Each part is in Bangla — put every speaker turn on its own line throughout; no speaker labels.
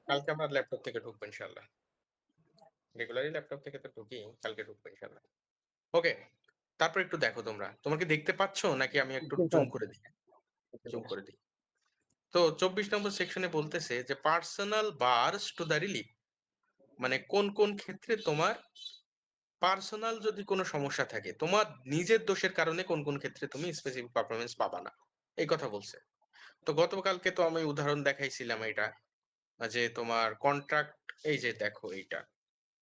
কালকে আমরা ল্যাপটপ থেকে ঢুকবো ইনশাআল্লাহ। রেগুলারই ল্যাপটপ থেকে তো ঢুকি, কালকে ঢুকবো ইনশাআল্লাহ। ওকে। তারপর একটু দেখো তোমরা। তোমরা কি দেখতে পাচ্ছ নাকি আমি একটু জুম করে দিই? জুম করে দিই। তো ২৪ নম্বর সেকশনে বলতেছে যে personal bars to the relief. মানে কোন কোন ক্ষেত্রে তোমার পার্সোনাল যদি কোনো সমস্যা থাকে, তোমার নিজের দোষের কারণে কোন কোন ক্ষেত্রে তুমি স্পেসিফিক পারফরম্যান্স পাবা না। এই কথা বলছে। তো গতকালকে তো আমি উদাহরণ দেখাইছিলাম এটা, যে তোমার কন্ট্রাক্ট, এই যে দেখো এইটা,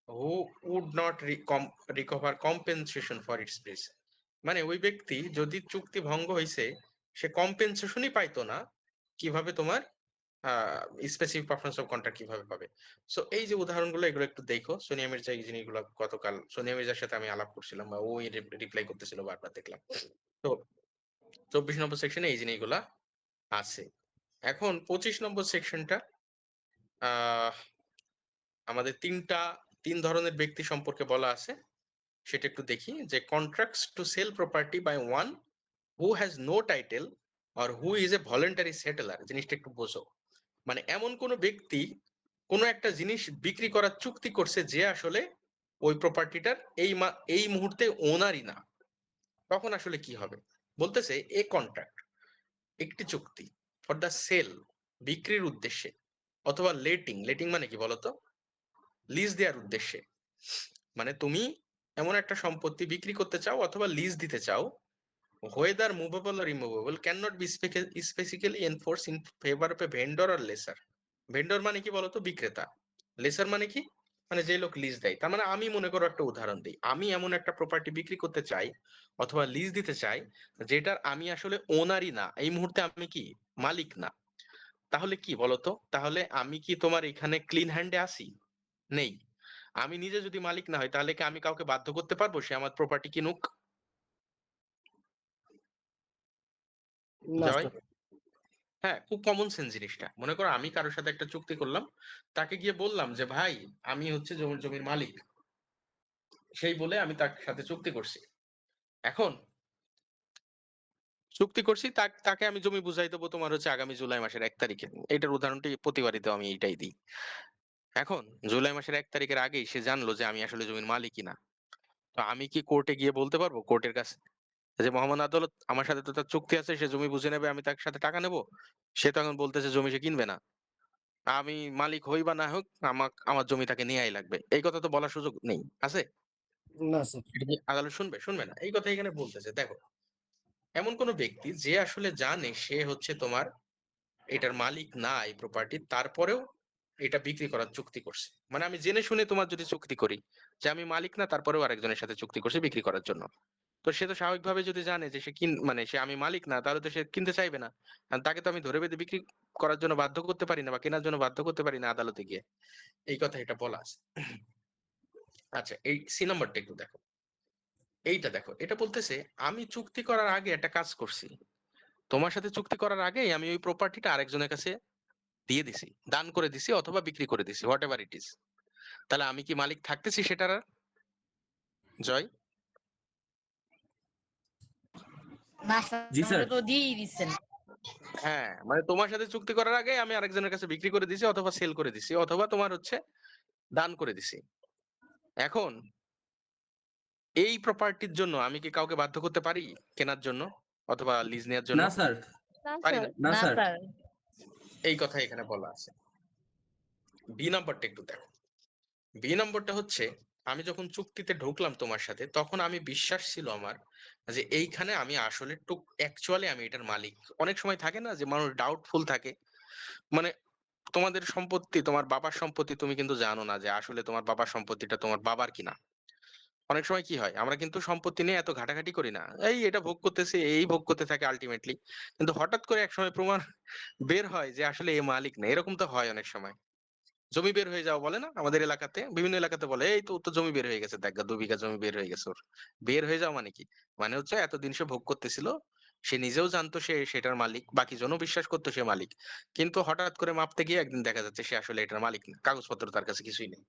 who would not recover compensation for its breach. মানে ওই ব্যক্তি যদি চুক্তি ভঙ্গ হয়েছে, সে কম্পেনসেশনই পাইতো না, কিভাবে তোমার স্পেসিফিক পারফরমেন্স অফ কন্ট্রাক্ট কিভাবে পাবে। সো এই যে উদাহরণগুলো, এগুলো একটু দেখো। সোনিয়া মির্জা এই জিনিসগুলো গতকাল সোনিয়া মির্জার সাথে আমি আলাপ করছিলাম, বা ওই রিপ্লাই করতেছিল, বারবার দেখলাম। তো ২৪ নম্বর সেকশনে এই জিনিসগুলা আছে। এখন ২৫ নম্বর সেকশনটা আহ আমাদের তিন ধরনের ব্যক্তি সম্পর্কে বলা আছে। সেটা একটু দেখি, যে contracts to sell property by one who has no title or who is a voluntary settler. জিনিসটা একটু বোঝো। মানে এমন কোন ব্যক্তি কোন একটা জিনিস বিক্রি করার চুক্তি করছে যে আসলে ওই প্রপার্টিটার এই মুহূর্তে ওনারই না, তখন আসলে কি হবে? বলতেছে এ কন্ট্রাক্ট, একটি চুক্তি, ফর দ্য সেল, বিক্রির উদ্দেশ্যে, অথবা লেটিং, লেটিং মানে কি বলতো? লিজ দেওয়ার উদ্দেশ্যে। মানে তুমি এমন একটা সম্পত্তি বিক্রি করতে চাও অথবা লিজ দিতে চাও, whether movable or immovable cannot be specifically enforced in favor of a vendor or lessor. Vendor মানে কি বলতো? বিক্রেতা। লেসার মানে কি? মানে যে লোক লিজ দেয়। তার মানে আমি মনে করো একটা উদাহরণ দিই, আমি এমন একটা প্রপার্টি বিক্রি করতে চাই অথবা লিজ দিতে চাই যেটার আমি আসলে ওনারই না, এই মুহূর্তে আমি কি মালিক না। তাহলে কি বলতো? তাহলে আমি কি তোমার এখানে ক্লিন হ্যান্ডে আসি? নেই। আমি নিজে যদি মালিক না হই, তাহলে কি আমি কাউকে বাধ্য করতে পারবো সে আমার প্রপার্টি কিনুক?
না
জয়?
স্যার।
হ্যাঁ, খুব কমন সেন্স জিনিসটা। মনে করো আমি কারোর সাথে একটা চুক্তি করলাম, তাকে গিয়ে বললাম যে ভাই আমি হচ্ছে জমির মালিক, সেই বলে আমি তার সাথে চুক্তি করছি। এখন চুক্তি করছি, তাকে আমি জমি বুঝাই দেবো তোমার হচ্ছে আগামী জুলাই মাসের ১ তারিখে। এটার উদাহরণটি প্রতিবারই তো আমি এইটাই দিই। এখন জুলাই মাসের ১ তারিখের আগেই সে জানলো যে আমি আসলে জমির মালিকই না। তো আমি কি কোর্টে গিয়ে বলতে পারবো, কোর্টের কাছে, যে মহামান্য আদালত আমার সাথে তো তার চুক্তি আছে, সে জমি বুঝে নেবে, আমি তার সাথে টাকা নেবো? সে তো এখন বলতেছে জমি সে কিনবে না, আমি মালিক হই বা না হোক আমার জমি তাকে নেয়াই লাগবে। এই কথা তো বলার সুযোগ নেই, আছে?
না স্যার।
এটা কি আদালত শুনবে? শুনবে না। এই কথা এখানে বলতেছে। দেখো, এমন কোন ব্যক্তি যে আসলে জানে সে হচ্ছে তোমার এটার মালিক না, এই প্রপার্টি, তারপরেও এটা বিক্রি করার চুক্তি করছে। মানে আমি জেনে শুনে তোমার যদি চুক্তি করি যে আমি মালিক না, তারপরেও আরেকজনের সাথে চুক্তি করছে বিক্রি করার জন্য, তো সে তো স্বাভাবিকভাবে যদি জানে যে সে মানে সে আমি মালিক না, তাহলে তো সে কিনতে চাইবে না। কারণ তাকে তো আমি ধরে বেঁধে বিক্রি করার জন্য বাধ্য করতে পারি না, বা কেনার জন্য বাধ্য করতে পারি না আদালতে গিয়ে। এই কথা এটা বলা আছে। আচ্ছা, এই সি নাম্বারটা একটু দেখো। এইটা দেখো, এটা বলতেছে আমি চুক্তি করার আগে একটা কাজ করছি। তোমার সাথে চুক্তি করার আগেই আমি ওই প্রপার্টিটা আরেকজনের কাছে দিয়ে দিছি, দান করে দিছি, অথবা বিক্রি করে দিছি, হোয়াট এভার ইট ইজ। তাহলে আমি কি মালিক থাকতেছি সেটার আর? জয়?
না
জি
স্যার,
স্যার।
ওটা তো দিয়েই দিচ্ছেন।
হ্যাঁ, মানে তোমার সাথে চুক্তি করার আগে আমি আরেকজনের কাছে বিক্রি করে দিছি, অথবা সেল করে দিছি, অথবা তোমার হচ্ছে দান করে দিছি। এখন এই প্রপার্টির জন্য আমি কি কাউকে বাধ্য করতে পারি কেনার জন্য অথবা লিজ নেওয়ার জন্য?
না স্যার।
না
পারি
স্যার,
না।
না
না
স্যার।
স্যার।
এই কথা এখানে বলা আছে। বি নাম্বারটা একটু দেখো। বি নম্বরটা হচ্ছে, আমি যখন চুক্তিতে ঢুকলাম তোমার সাথে, তখন আমি বিশ্বাস ছিল আমার যে এইখানে আমি আসলে অ্যাকচুয়ালি আমি এটার মালিক। অনেক সময় থাকে না যে মানুষ ডাউটফুল থাকে, মানে তোমাদের সম্পত্তি, তোমার বাবার সম্পত্তি, তুমি কিন্তু জানো না যে আসলে তোমার বাবার সম্পত্তিটা তোমার বাবার কিনা। অনেক সময় কি হয়, আমরা কিন্তু সম্পত্তি নিয়ে এত ঘাটাঘাটি করি না, এই এটা ভোগ করতেছে, এই ভোগ করতে থাকে আলটিমেটলি। কিন্তু হঠাৎ করে এক সময় প্রমাণ বের হয় যে আসলে এ মালিক না। এরকম তো হয় অনেক সময়। জমি বের হয়ে যাওয়া বলে না আমাদের এলাকাতে, বিভিন্ন এলাকাতে বলে এই তো ওর তো জমি বের হয়ে গেছে, দেখ ২ বিঘা জমি বের হয়ে গেছে ওর। বের হয়ে যাওয়া মানে কি? মানে হচ্ছে এতদিন সে ভোগ করতেছিল, সে নিজেও জানতো সে সেটার মালিক, বাকি জনও বিশ্বাস করতো সে মালিক, কিন্তু হঠাৎ করে মাপতে গিয়ে একদিন দেখা যাচ্ছে সে আসলে এটার মালিক না, কাগজপত্র তার কাছে কিছুই নেই।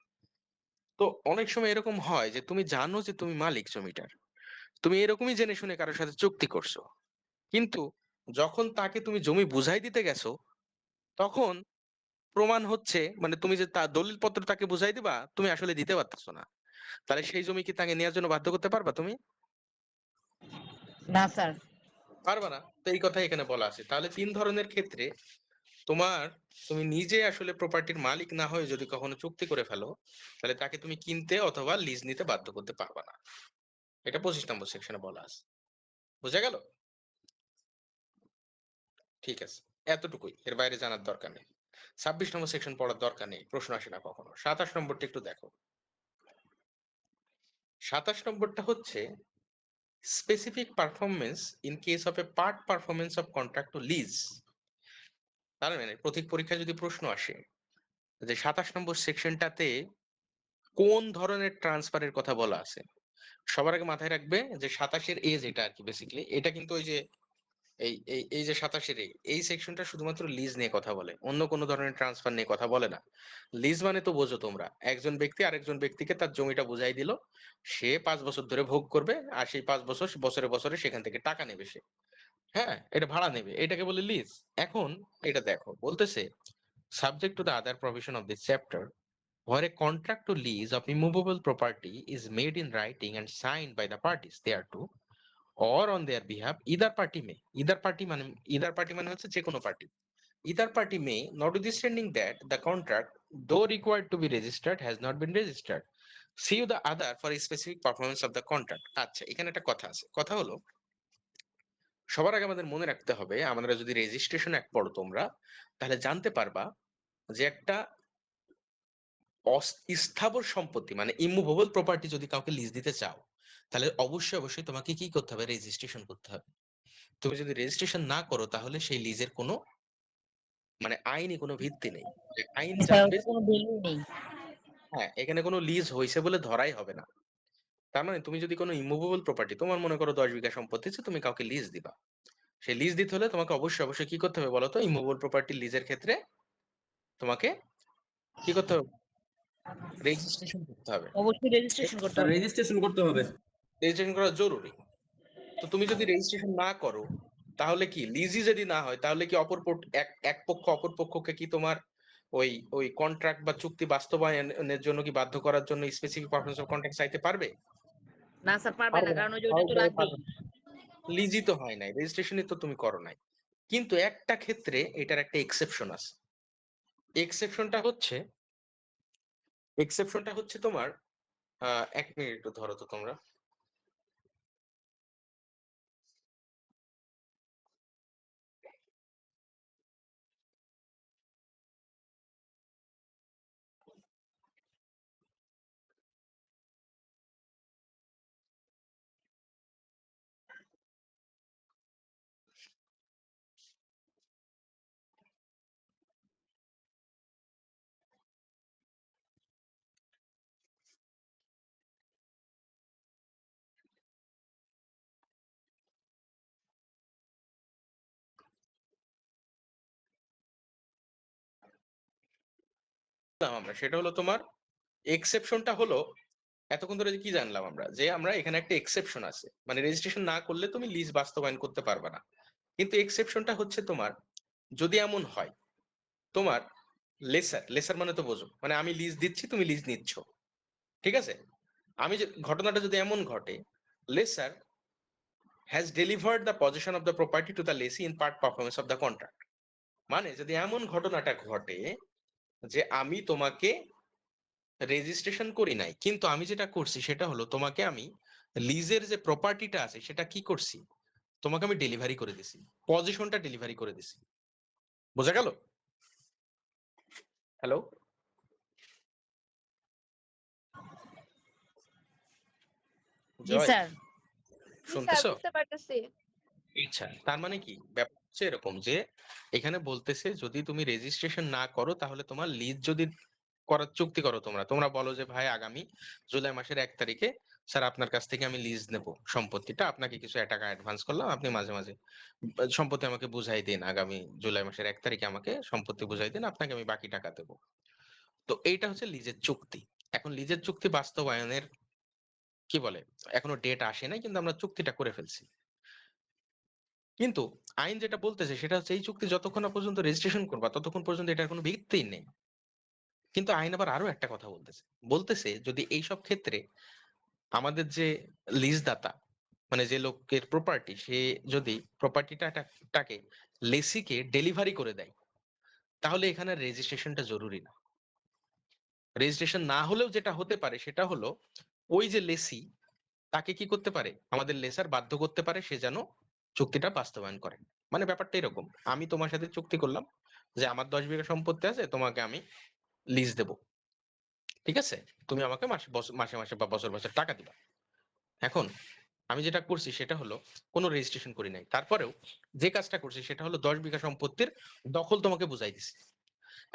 তো অনেক সময় এরকম হয় যে তুমি জানো যে তুমি মালিক জমিটার, তুমি এরকমই জেনে শুনে কারোর সাথে চুক্তি করছো, কিন্তু যখন তাকে তুমি জমি বুঝাই দিতে গেছো, তখন প্রমাণ হচ্ছে মানে তুমি যে দলিল পত্র তাকে বুঝাই দিবা, তুমি আসলে দিতে পারতেছো না, তাহলে সেই জমি কি তাকে নেওয়ার জন্য বাধ্য করতে পারবা তুমি?
না স্যার।
পারবা না। তো এই কথাই এখানে বলা আছে। তাহলে ৩ ধরনের ক্ষেত্রে তুমি নিজে আসলে প্রপার্টির মালিক না হয়ে যদি কখনো চুক্তি করে ফেলো, তাহলে তাকে তুমি কিনতে অথবা লিজ নিতে বাধ্য করতে পারবা না। এটা ২৫ নম্বর সেকশনে বলা আছে। বুঝা গেল? ঠিক আছে। এতটুকুই। এর বাইরে জানার দরকার নেই। ২৬ নম্বর সেকশন পড়ার দরকার নেই। প্রশ্ন আসে না কখনো। ২৭ নম্বরটা একটু দেখো। ২৭ নম্বরটা হচ্ছে specific performance in case of a part performance of contract to lease. তার মানে প্রতীক পরীক্ষায় যদি প্রশ্ন আসে যে ২৭ নম্বর সেকশনটাতে কোন ধরনের ট্রান্সফারের কথা বলা আছে, সবার আগে মাথায় রাখবে যে ২৭ এর এজ এটা আর কি বেসিক্যালি। এটা কিন্তু ওই যে এই যে ২৭ এর এই সেকশনটা শুধুমাত্র লিজ নিয়ে কথা বলে, অন্য কোনো ধরনের ট্রান্সফার নিয়ে কথা বলে না। লিজ মানে তো বোঝো তোমরা, একজন ব্যক্তি আরেকজন ব্যক্তিকে তার জমিটা বুঝাই দিল, সে ৫ বছর ধরে ভোগ করবে, আর সেই ৫ বছর বছরে বছরে সেখান থেকে টাকা নেবে সে। হ্যাঁ, এটা ভাড়া নেবে, এটাকে বলে লিজ। এখন এটা দেখো বলতেছে subject to the other provision of this chapter, where a contract to lease of immovable property is made in writing and signed by the parties thereto or on their behalf, either party মানে হচ্ছে যে কোনো party, either party may, notwithstanding that the contract, though required to be registered, has not been registered, sue the other for a specific performance of the contract. আচ্ছা, এখানে একটা কথা আছে। কথা হলো সবার আগে আমাদের মনে রাখতে হবে, আমরা যদি রেজিস্ট্রেশন অ্যাক্ট পড়ো তোমরা, তাহলে জানতে পারবা যে একটা স্থাবর সম্পত্তি মানে ইমুভেবল প্রপার্টি যদি কাউকে লিজ দিতে চাও, তাহলে অবশ্যই অবশ্যই তোমাকে কি করতে হবে? রেজিস্ট্রেশন করতে হবে। তুমি যদি রেজিস্ট্রেশন না করো তাহলে সেই লিজের কোনো মানে আইনি কোনো ভিত্তি নেই। যে আইন
স্যার
জানবে
ওটা কোনো ভ্যালু নেই।
হ্যাঁ, এখানে কোনো লিজ হইছে বলে ধরাই হবে না। তার মানে তুমি যদি কোনো ইমুভেবল প্রপার্টি, তোমার মনে করো ১০ বিঘা সম্পত্তি আছে, তুমি কাউকে লিজ দিবা। সেই লিজ দিতে হলে তোমাকে অবশ্যই অবশ্যই কি করতে হবে বলো তো? ইমুভেবল প্রপার্টি লিজের ক্ষেত্রে তোমাকে কি করতে হবে? রেজিস্ট্রেশন করতে হবে।
অবশ্যই রেজিস্ট্রেশন করতে হবে।
রেজিস্ট্রেশন করতে হবে।
রেজিস্ট্রেশন করা জরুরি। তো তুমি যদি রেজিস্ট্রেশন না করো, তাহলে কি লিজই যদি না হয়, তাহলে কি এক পক্ষ অপর পক্ষকে কি তোমার ওই ওই কন্ট্রাক্ট বা চুক্তি বাস্তবায়নের জন্য কি বাধ্য করার জন্য স্পেসিফিক পারফরম্যান্স অফ কন্ট্রাক্ট চাইতে পারবে?
না স্যার পারবে না,
পারবে না।
কারণ ওই যে ওইটা তো লাগবেই।
লিজই তো হয় নাই, রেজিস্ট্রেশনই তো তুমি করো নাই। কিন্তু একটা ক্ষেত্রে এটার একটা এক্সেপশন আছে। এক্সেপশনটা হচ্ছে তোমার ১ মিনিট একটু ধরো তো তোমরা। আমরা সেটা হলো তোমার এক্সেপশনটা হলো, এতক্ষণ ধরে যে কি জানলাম আমরা, যে আমরা এখানে একটা এক্সেপশন আছে, মানে রেজিস্ট্রেশন না করলে তুমি লিজ বাস্তবায়ন করতে পারবে না। কিন্তু এক্সেপশনটা হচ্ছে তোমার যদি এমন হয়, তোমার লেসার মানে তো বোঝো, মানে আমি লিজ দিচ্ছি, তুমি লিজ নিচ্ছ, ঠিক আছে? আমি যে ঘটনাটা যদি এমন ঘটে, lessor has delivered the possession of the property to the lessee in part performance of the contract, মানে যদি এমন ঘটনাটা ঘটে যে আমি তোমাকে রেজিস্ট্রেশন করি নাই, কিন্তু আমি যেটা করছি সেটা হলো তোমাকে আমি লিজের যে প্রপার্টিটা আছে সেটা কি করছি, তোমাকে আমি ডেলিভারি করে দিছি, পজিশনটা ডেলিভারি করে দিছি। বোঝা গেল? হ্যালো,
জি
জয়,
স্যার।
জি স্যার,
শুনতেছো?
বুঝতে পারতেছি।
আচ্ছা, তার মানে কি ব্যাপার হচ্ছে এরকম যে এখানে বলতেছে যদি তুমি রেজিস্ট্রেশন না করো, তাহলে তোমার লিজ যদি করার চুক্তি করো, তোমরা তোমরা বলো যে ভাই আগামী জুলাই মাসের ১ তারিখে স্যার আপনার কাছ থেকে আমি লিজ নেব সম্পত্তিটা, আপনাকে কিছু টাকা অ্যাডভান্স করলাম, আপনি মাঝে মাঝে সম্পত্তি আমাকে বুঝাই দিন, আগামী জুলাই মাসের ১ তারিখে আমাকে সম্পত্তি বুঝাই দিন, আপনাকে আমি বাকি টাকা দেবো। তো এইটা হচ্ছে লিজের চুক্তি। এখন লিজের চুক্তি বাস্তবায়নের কি বলে, এখনো ডেট আসে নাই, কিন্তু আমরা চুক্তিটা করে ফেলছি। কিন্তু আইন যেটা বলতেছে সেটা হচ্ছে এই চুক্তি যতক্ষণ না পর্যন্ত রেজিস্ট্রেশন করবা ততক্ষণ পর্যন্ত এটার কোনো ভিত্তিই নেই। কিন্তু আইন আবার আরো একটা কথা বলতেছে যদি এইসব ক্ষেত্রে আমাদের যে লিজদাতা মানে যে লোকের প্রপার্টি সে যদি প্রপার্টিটাকে লেসিকে ডেলিভারি করে দেয় তাহলে এখানে রেজিস্ট্রেশনটা জরুরি না। রেজিস্ট্রেশন না হলেও যেটা হতে পারে সেটা হলো ওই যে লেসি তাকে কি করতে পারে, আমাদের লেসার বাধ্য করতে পারে সে যেন চুক্তিটা বাস্তবায়ন করে। মানে ব্যাপারটা এরকম, আমি তোমার সাথে চুক্তি করলাম যে আমার 10 বিঘা সম্পত্তি আছে, তোমাকে আমি লিজ দেব, ঠিক আছে, তুমি আমাকে মাসে মাসে বা বছর বছর টাকা দিবা। এখন আমি যেটা করছি সেটা হলো কোনো রেজিস্ট্রেশন করি নাই, তারপরেও যে কাজটা করছি সেটা হলো 10 বিঘা সম্পত্তির দখল তোমাকে বুঝাই দিছি।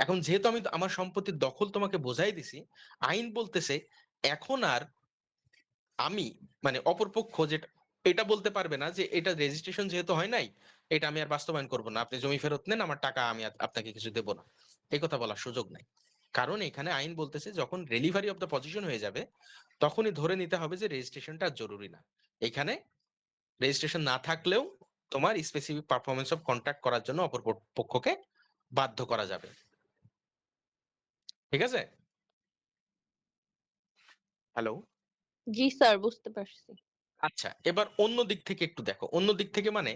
এখন যেহেতু আমি আমার সম্পত্তির দখল তোমাকে বোঝাই দিছি, আইন বলতেছে এখন আর আমি মানে অপরপক্ষ যেটা এটা বলতে পারবে না যে এটা রেজিস্ট্রেশন যেহেতু হয় নাই এটা আমি আর বাস্তবায়ন করব না, আপনি জমি ফেরত নেন, আমার টাকা আমি আপনাকে কিছু দেব না, এই কথা বলার সুযোগ নাই। কারণ এখানে আইন বলতেছে যখন ডেলিভারি অফ দ্য পজিশন হয়ে যাবে তখনই ধরে নিতে হবে যে রেজিস্ট্রেশনটা জরুরি না। এখানে রেজিস্ট্রেশন না থাকলেও তোমার স্পেসিফিক পারফরমেন্স অফ কন্ট্রাক্ট করার জন্য অপর পক্ষকে বাধ্য করা যাবে। ঠিক আছে? হ্যালো?
জি স্যার, বুঝতে পারছি।
আচ্ছা, এবার অন্য দিক থেকে একটু দেখো, অন্য দিক থেকে মানে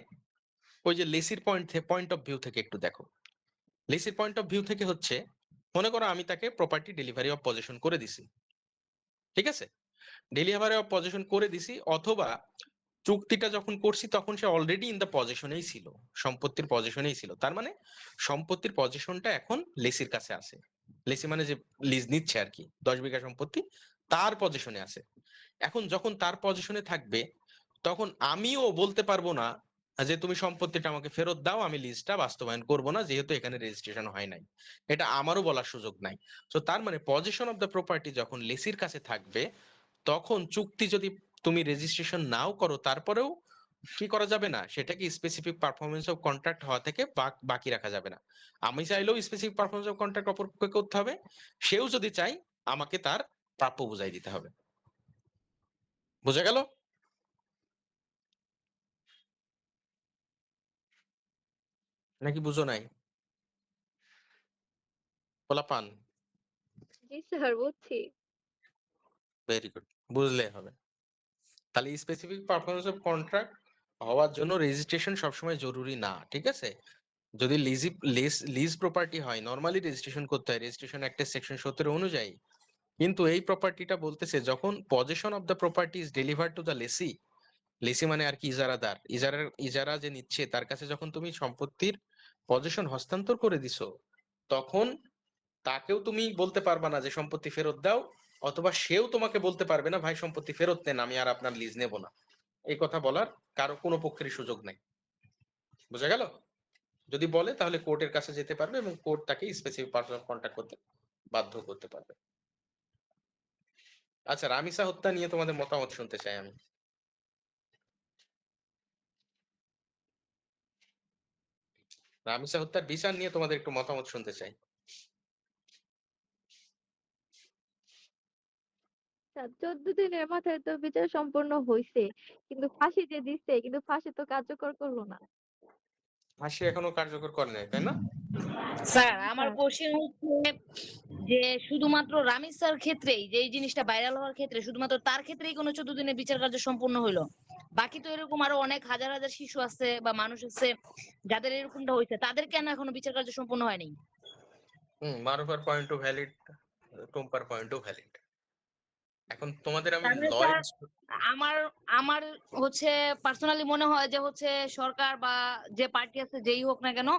ওই যে লেসির পয়েন্ট অফ ভিউ থেকে একটু দেখো। লেসির পয়েন্ট অফ ভিউ থেকে হচ্ছে মনে করো আমি তাকে প্রপার্টি ডেলিভারি অফ পজেশন করে দিছি, ঠিক আছে, ডেলিভারি অফ পজেশন করে দিছি, অথবা চুক্তিটা যখন করছি তখন সে অলরেডি ইন দ্য পজেশনেই ছিল, সম্পত্তির পজেশনেই ছিল, তার মানে সম্পত্তির পজেশনটা এখন লেসির কাছে আছে। লেসি মানে যে লিজ নিচ্ছে আর কি 10 বিঘা সম্পত্তি তার পজেশনে আছে। এখন যখন তার পজিশনে থাকবে তখন আমিও বলতে পারবো না যে তুমি সম্পত্তিটা আমাকে ফেরত দাও, আমি লিজটা বাস্তবায়ন করব না যেহেতু এখানে রেজিস্ট্রেশন হয় নাই, এটা আমারও বলার সুযোগ নাই। তো তার মানে পজিশন অফ দ্য প্রপার্টি যখন লেসির কাছে থাকবে তখন চুক্তি যদি তুমি রেজিস্ট্রেশন নাও করো তারপরেও কি করা যাবে না, সেটাকে স্পেসিফিক পারফরমেন্স অফ কন্ট্রাক্ট হওয়া থেকে বাকি রাখা যাবে না। আমি চাইলেও স্পেসিফিক পারফরমেন্স অফ কন্ট্রাক্ট অপরপক্ষকে করতে হবে, সেও যদি চাই আমাকে তার প্রাপ্য বুঝাই দিতে হবে। বোঝা গেল? নাকি বুঝো নাই পোলাপান?
জি স্যার, বুঝছি।
ভেরি গুড, বুঝলে হবে। তাহলে স্পেসিফিক পারফরমেন্স অফ কন্ট্রাক্ট হওয়ার জন্য রেজিস্ট্রেশন সবসময় জরুরি না, ঠিক আছে। যদি লিজ প্রপার্টি হয় নরমালি রেজিস্ট্রেশন করতে হয় রেজিস্ট্রেশন অ্যাক্টের সেকশন 17 অনুযায়ী। কিন্তু এই প্রপার্টিটা বলতেছে যখন possession of the property is delivered to the lessee, lessee মানে আর কি ইজারাদার, ইজারা যে নিচ্ছে তার কাছে যখন তুমি সম্পত্তির পজেশন হস্তান্তর করে দিছো তখন তাকেও তুমি বলতে পারবা না যে সম্পত্তি ফেরত দাও, অথবা সেও তোমাকে বলতে পারবে না ভাই সম্পত্তি ফেরত নেন আমি আর আপনার লিজ নেব না, এই কথা বলার কারো কোনো পক্ষেরই সুযোগ নাই। বোঝা গেল? যদি বলে তাহলে কোর্টের কাছে যেতে পারবে এবং কোর্ট তাকে স্পেসিফিক পারসন অফ কন্ট্যাক্ট করতে বাধ্য করতে পারবে। আচ্ছা, রামিসা হত্যা নিয়ে তোমাদের মতামত শুনতে চাই আমি। রামিসা হত্যার বিচার নিয়ে তোমাদের একটু মতামত শুনতে চাই।
স্যার, 14 দিনের মাথায় তো বিচার সম্পন্ন হয়েছে, কিন্তু ফাঁসি যে দিচ্ছে, কিন্তু ফাঁসি তো কার্যকর করলো না।
ফাঁসি এখনো কার্যকর করে নাই তাই না?
স্যার
জি
আমার
স্যার।
কোশ্চেন হচ্ছে যে শুধুমাত্র রামিজ স্যার ক্ষেত্রেই যে এই জিনিসটা ভাইরাল হওয়ার ক্ষেত্রে শুধুমাত্র তার ক্ষেত্রেই কোনো 14 দিনের বিচার কার্য সম্পূর্ণ হইলো? বাকি তো এরকম আরো অনেক হাজার হাজার শিশু আছে বা মানুষ আছে যাদের এরকমটা হয়েছে, তাদের কেন এখনো বিচার কার্য সম্পূর্ণ হয়নি?
মারুফার পয়েন্টও ভ্যালিড, টুম্পার পয়েন্টও ভ্যালিড। এখন তোমাদের আমি
তাহলে স্যার
লয়ের
আমার আমার হচ্ছে পার্সোনালি মনে হয় যে হচ্ছে সরকার বা যে পার্টি আছে যেই হোক না কেন,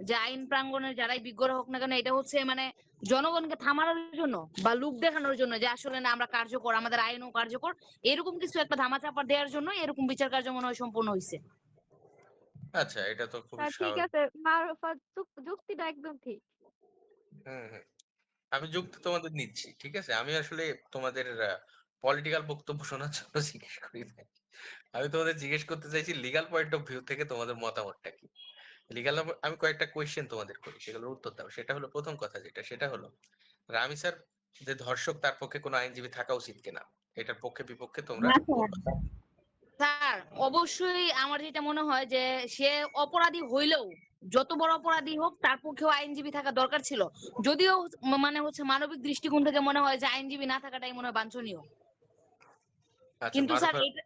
যে আইন প্রাঙ্গণের যারাই বিজ্ঞরা হোক না কেন, এটা হচ্ছে মানে জনগণকে থামানোর জন্য বা লোক দেখানোর জন্য যে আসলে না আমরা কার্যকর, আমাদের আইনও কার্যকর, এরকম কিছু একটা ধামাচাপা দেওয়ার জন্য এরকম বিচার কার্য মনে হয় সম্পূর্ণ হয়েছে।
আচ্ছা, এটা তো খুবই
স্যার ঠিক
স্বাভাবিক।
আছে, মারুফার যুক্তিটা একদম ঠিক।
হুম হুম, আমি যুক্তি তোমাদের নিচ্ছি, ঠিক আছে, আমি আসলে তোমাদের পলিটিক্যাল বক্তব্য শোনার জন্য জিজ্ঞেস করি নাই। আমি তোমাদের জিজ্ঞেস করতে চাইছি লিগাল পয়েন্ট অফ ভিউ থেকে তোমাদের মতামতটা কি। লিগাল আমি কয়েকটা কোয়েশ্চেন তোমাদের করি, সেগুলোর উত্তর দাও। সেটা হলো প্রথম কথা যেটা, সেটা হলো রামিসার যে ধর্ষক তার পক্ষে কোনো আইনজীবী থাকা উচিত কিনা, এটার পক্ষে বিপক্ষে তোমরা
হ্যাঁ
বলবা।
স্যার। স্যার অবশ্যই আমার যেটা মনে হয় যে সে অপরাধী হইলেও যত বড় অপরাধী হোক তার পক্ষেও আইনজীবী থাকা দরকার ছিল, যদিও মানে হচ্ছে মানবিক দৃষ্টিকোণ থেকে মনে হয় যে আইনজীবী না থাকাটাই মনে হয় বাঞ্ছনীয়।
আচ্ছা,
কিন্তু স্যার
মারুফার।
এটা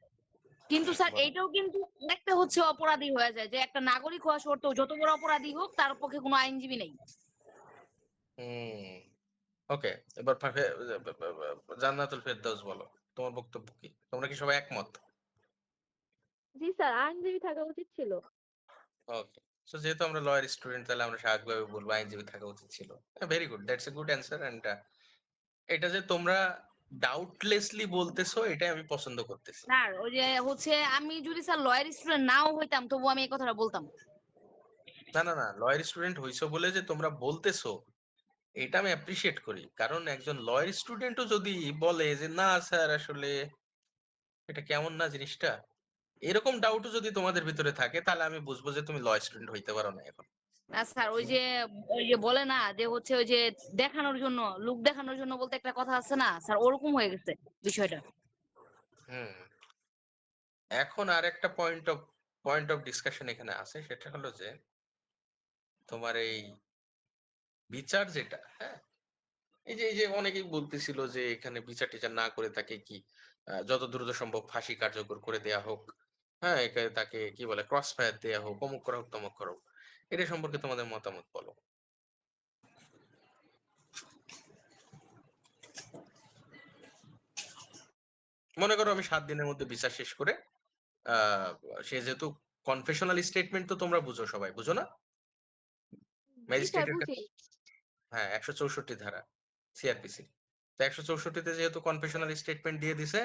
কিন্তু স্যার
বলো।
এইটাও কিন্তু একটা হচ্ছে অপরাধী হয়ে যায় যে একটা নাগরিক হওয়া সত্ত্বেও যত বড় অপরাধী হোক তার পক্ষে কোনো আইনজীবী নেই।
হুম। ওকে, এবার জান্নাতুল ফেরদৌস বলো, তোমার বক্তব্য কি? তোমরা কি সবাই একমত?
জি স্যার, আইনজীবী থাকা উচিত ছিল।
ওকে, সো যেহেতু আমরা লয়ার স্টুডেন্ট, তাহলে আমরা স্বাভাবিকভাবে বলবো আইনজীবী থাকা উচিত ছিল। Very good, that's a good answer. And এটা যে তোমরা ডাউটলেসলি বলতেছো, এটাই আমি পছন্দ করতেছি।
স্যার ওই যে হচ্ছে আমি যদি স্যার লয়ার স্টুডেন্ট নাও হইতাম তবু আমি এই কথাটা বলতাম।
না না না, লয়ার স্টুডেন্ট হইছো বলে যে তোমরা বলতেছো, এটা আমি অ্যাপ্রিসিয়েট করি। কারণ একজন লয়ার স্টুডেন্টও যদি বলে যে না স্যার আসলে এটা কেমন না জিনিসটা, এরকম ডাউটও যদি তোমাদের ভিতরে থাকে, তাহলে আমি বুঝবো যে তুমি লয়ার স্টুডেন্ট হইতে পারো না এখন।
না স্যার ওই যে বলে না যে হচ্ছে ওই যে দেখানোর জন্য, লুক দেখানোর জন্য বলতে একটা কথা আছে না স্যার, ওরকম হয়ে গেছে বিষয়টা।
হুম। এখন আর একটা পয়েন্ট অফ ডিসকাশন এখানে আছে, সেটা হলো যে তোমার এই বিচার যেটা, হ্যাঁ, এই যে অনেকেই বলতেছিল যে এখানে বিচার টিচার না করে তাকে কি যত দ্রুত সম্ভব ফাঁসি কার্যকর করে দেয়া হোক, হ্যাঁ, এখানে তাকে কি বলে ক্রস ফায়ার দেয়া হোক, অমুক করা হোক তমুক করা হোক। এটা সম্পর্কে তোমাদের মতামত বলো। মনে করো আমি 7 দিনের মধ্যে বিচার শেষ করে আহ সে যেহেতু কনফেশনাল স্টেটমেন্ট তো তোমরা বুঝো, সবাই বুঝো না?
জি স্যার,
ম্যাজিস্ট্রেটের
বুঝি।
কাছে, হ্যাঁ, 164 ধারা সিআরপিসি। তো 164-তে যেহেতু কনফেশনাল স্টেটমেন্ট দিয়ে দিছে,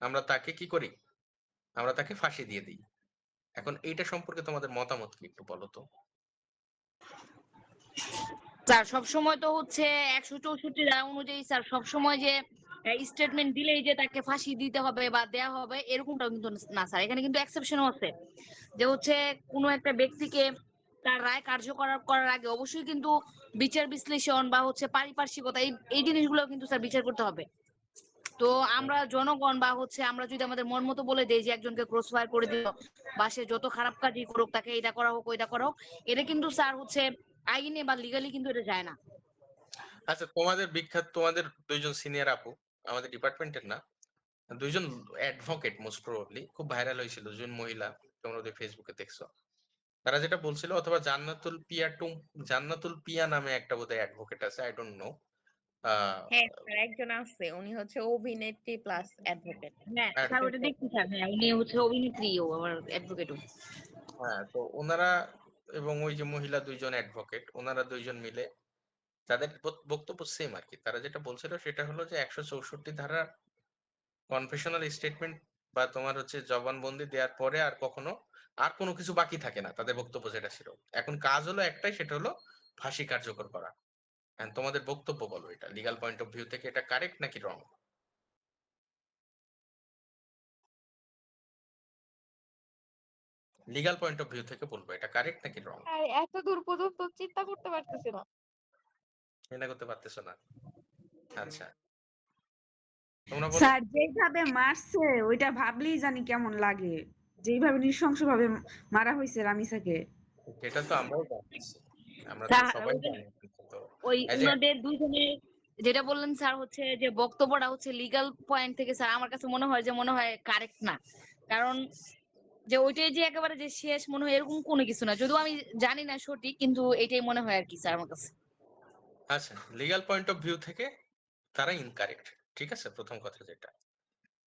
আমরা তাকে কি করি? আমরা তাকে ফাঁসি দিয়ে দিই। এখন এইটা সম্পর্কে তোমাদের মতামত কি একটু বলো তো।
স্যার সবসময় তো হচ্ছে 164 ধারা অনুযায়ী স্যার সবসময় যে স্টেটমেন্ট দিলেই যে তাকে ফাঁসি দিতে হবে বা দেয়া হবে এরকমটাও কিন্তু না স্যার, এখানে কিন্তু এক্সেপশনও আছে। যে হচ্ছে কোনো একটা ব্যক্তিকে তার রায় কার্যকর করার আগে অবশ্যই কিন্তু বিচার বিশ্লেষণ বা হচ্ছে পারিপার্শ্বিকতা এই জিনিসগুলো কিন্তু স্যার বিচার করতে হবে। তো আমরা জনগণ বা হচ্ছে আমরা যদি আমাদের মন মতো বলে দেই যে একজনকে ক্রস ফায়ার করে দিল বা সে যত খারাপ কাজই করুক তাকে এটা করা হোক ওইটা করা হোক, এটা কিন্তু স্যার হচ্ছে আইনে বা লিগালি কিন্তু এটা যায় না।
আচ্ছা, তোমাদের বিখ্যাত তোমাদের দুইজন সিনিয়র আপু, আমাদের ডিপার্টমেন্টের না, দুইজন অ্যাডভোকেট, মোস্ট প্রবাবলি খুব ভাইরাল হয়েছিল, দুজন মহিলা, তোমরা ওদের ফেসবুকে দেখছো। তারা যেটা বলছিল, অথবা জান্নাতুল পিয়া নামে একটা বোধহয় অ্যাডভোকেট আছে, আই ডোন্ট নো। আহ
হ্যাঁ স্যার, একজন আছে, উনি হচ্ছে অভিনেত্রী প্লাস অ্যাডভোকেট।
হ্যাঁ স্যার ওটা দেখছি স্যার, হ্যাঁ উনি হচ্ছে অভিনেত্রীও আবার অ্যাডভোকেটও।
হ্যাঁ, তো ওনারা এবং ওই যে মহিলা দুইজন অ্যাডভোকেট, ওনারা দুইজন মিলে তাদের বক্তব্য সেম আর কি। তারা যেটা বলছিল সেটা হলো যে 164 ধারা কনফেশনাল স্টেটমেন্ট বা তোমার হচ্ছে জবানবন্দি দেওয়ার পরে আর কখনো আর কোনো কিছু বাকি থাকে না। তাদের বক্তব্য যেটা ছিল, এখন কাজ হলো একটাই, সেটা হলো ফাঁসি কার্যকর করা। And তোমাদের বক্তব্য বলো, এটা লিগ্যাল পয়েন্ট অফ ভিউ থেকে এটা কারেক্ট নাকি রং? লিগ্যাল পয়েন্ট অফ ভিউ থেকে বলবো, এটা কারেক্ট নাকি রং?
আর এত দূর পর্যন্ত চিন্তা করতে পারতেছি না।
এটা করতে পারতেছো না? আচ্ছা, তোমরা বলো।
স্যার যেভাবে মারছে ওইটা ভাবলেই জানি কেমন লাগে, যেইভাবে নৃশংসভাবে মারা হয়েছে রামিসাকে।
এটা তো আমরাও জানতেছি, আমরা তো
স্যার
সবাই জানি। তো
ওই
এজ এ,
উনাদের দুইজনের যেটা বললেন স্যার হচ্ছে যে বক্তব্যটা হচ্ছে লিগ্যাল পয়েন্ট থেকে স্যার আমার কাছে মনে হয় কারেক্ট না। কারণ যে ওইটাই যে একেবারে যে শেষ মনে হয় এরকম কোনো কিছু না, যদিও আমি জানি না সঠিক, কিন্তু এটাই মনে হয় আর কি স্যার আমার কাছে।
আচ্ছা, লিগ্যাল পয়েন্ট অফ ভিউ থেকে তারা ইনকারেক্ট, ঠিক আছে। প্রথম কথা যেটা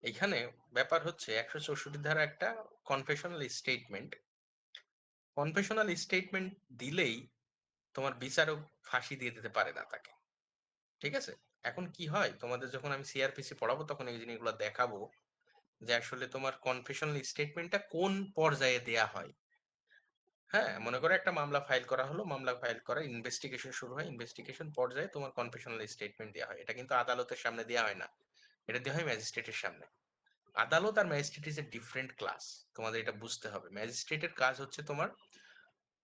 এখানে ব্যাপার হচ্ছে, 164 ধারা একটা কনফেশনাল স্টেটমেন্ট। কনফেশনাল স্টেটমেন্ট দিলেই তোমার বিচারক ফাঁসি দিয়ে দিতে পারে না তাকে, ঠিক আছে। এখন কি হয়, তোমাদের যখন আমি সিআরপিসি পড়াবো তখন এই জিনিসগুলো দেখাবো যে আসলে তোমার কনফেশনাল স্টেটমেন্টটা কোন পর্যায়ে দেয়া হয়। হ্যাঁ, মনে করো একটা মামলা ফাইল করা হলো, মামলা ফাইল করা, ইনভেস্টিগেশন শুরু হয়, ইনভেস্টিগেশন পর্যায়ে তোমার কনফেশনাল স্টেটমেন্ট দেওয়া হয়। এটা কিন্তু আদালতের সামনে দেওয়া হয় না, এটা দেওয়া হয় ম্যাজিস্ট্রেটের সামনে। আদালত আর magistrate is a different class, তোমাদের এটা বুঝতে হবে। ম্যাজিস্ট্রেটের কাজ হচ্ছে তোমার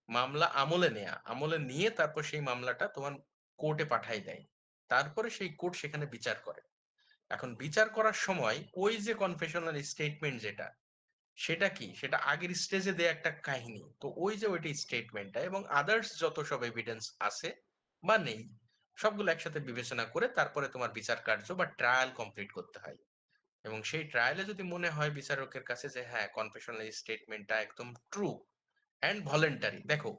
মামলা আমলে নেয়া, আমলে নিয়ে তারপর সেই মামলাটা তোমার কোর্টে পাঠাই দেয়, তারপরে সেই কোর্ট সেখানে বিচার করে। এখন বিচার করার সময় ওই যে কনফেশনাল স্টেটমেন্ট যেটা, সেটা কি? সেটা আগের স্টেজে দেয়া একটা কাহিনী। তো ওই যে ওইটা স্টেটমেন্টটা এবং আদার্স যত সব এভিডেন্স আছে বা নেই, সবগুলো একসাথে বিবেচনা করে তারপরে তোমার বিচার কার্য বা ট্রায়াল কমপ্লিট করতে হয়। এবং সেই ট্রায়ালে যদি মনে হয় বিচারকের কাছে যে হ্যাঁ, কনফেশনাল স্টেটমেন্টটা একদম ট্রু অ্যান্ড ভলান্টারি। দেখো,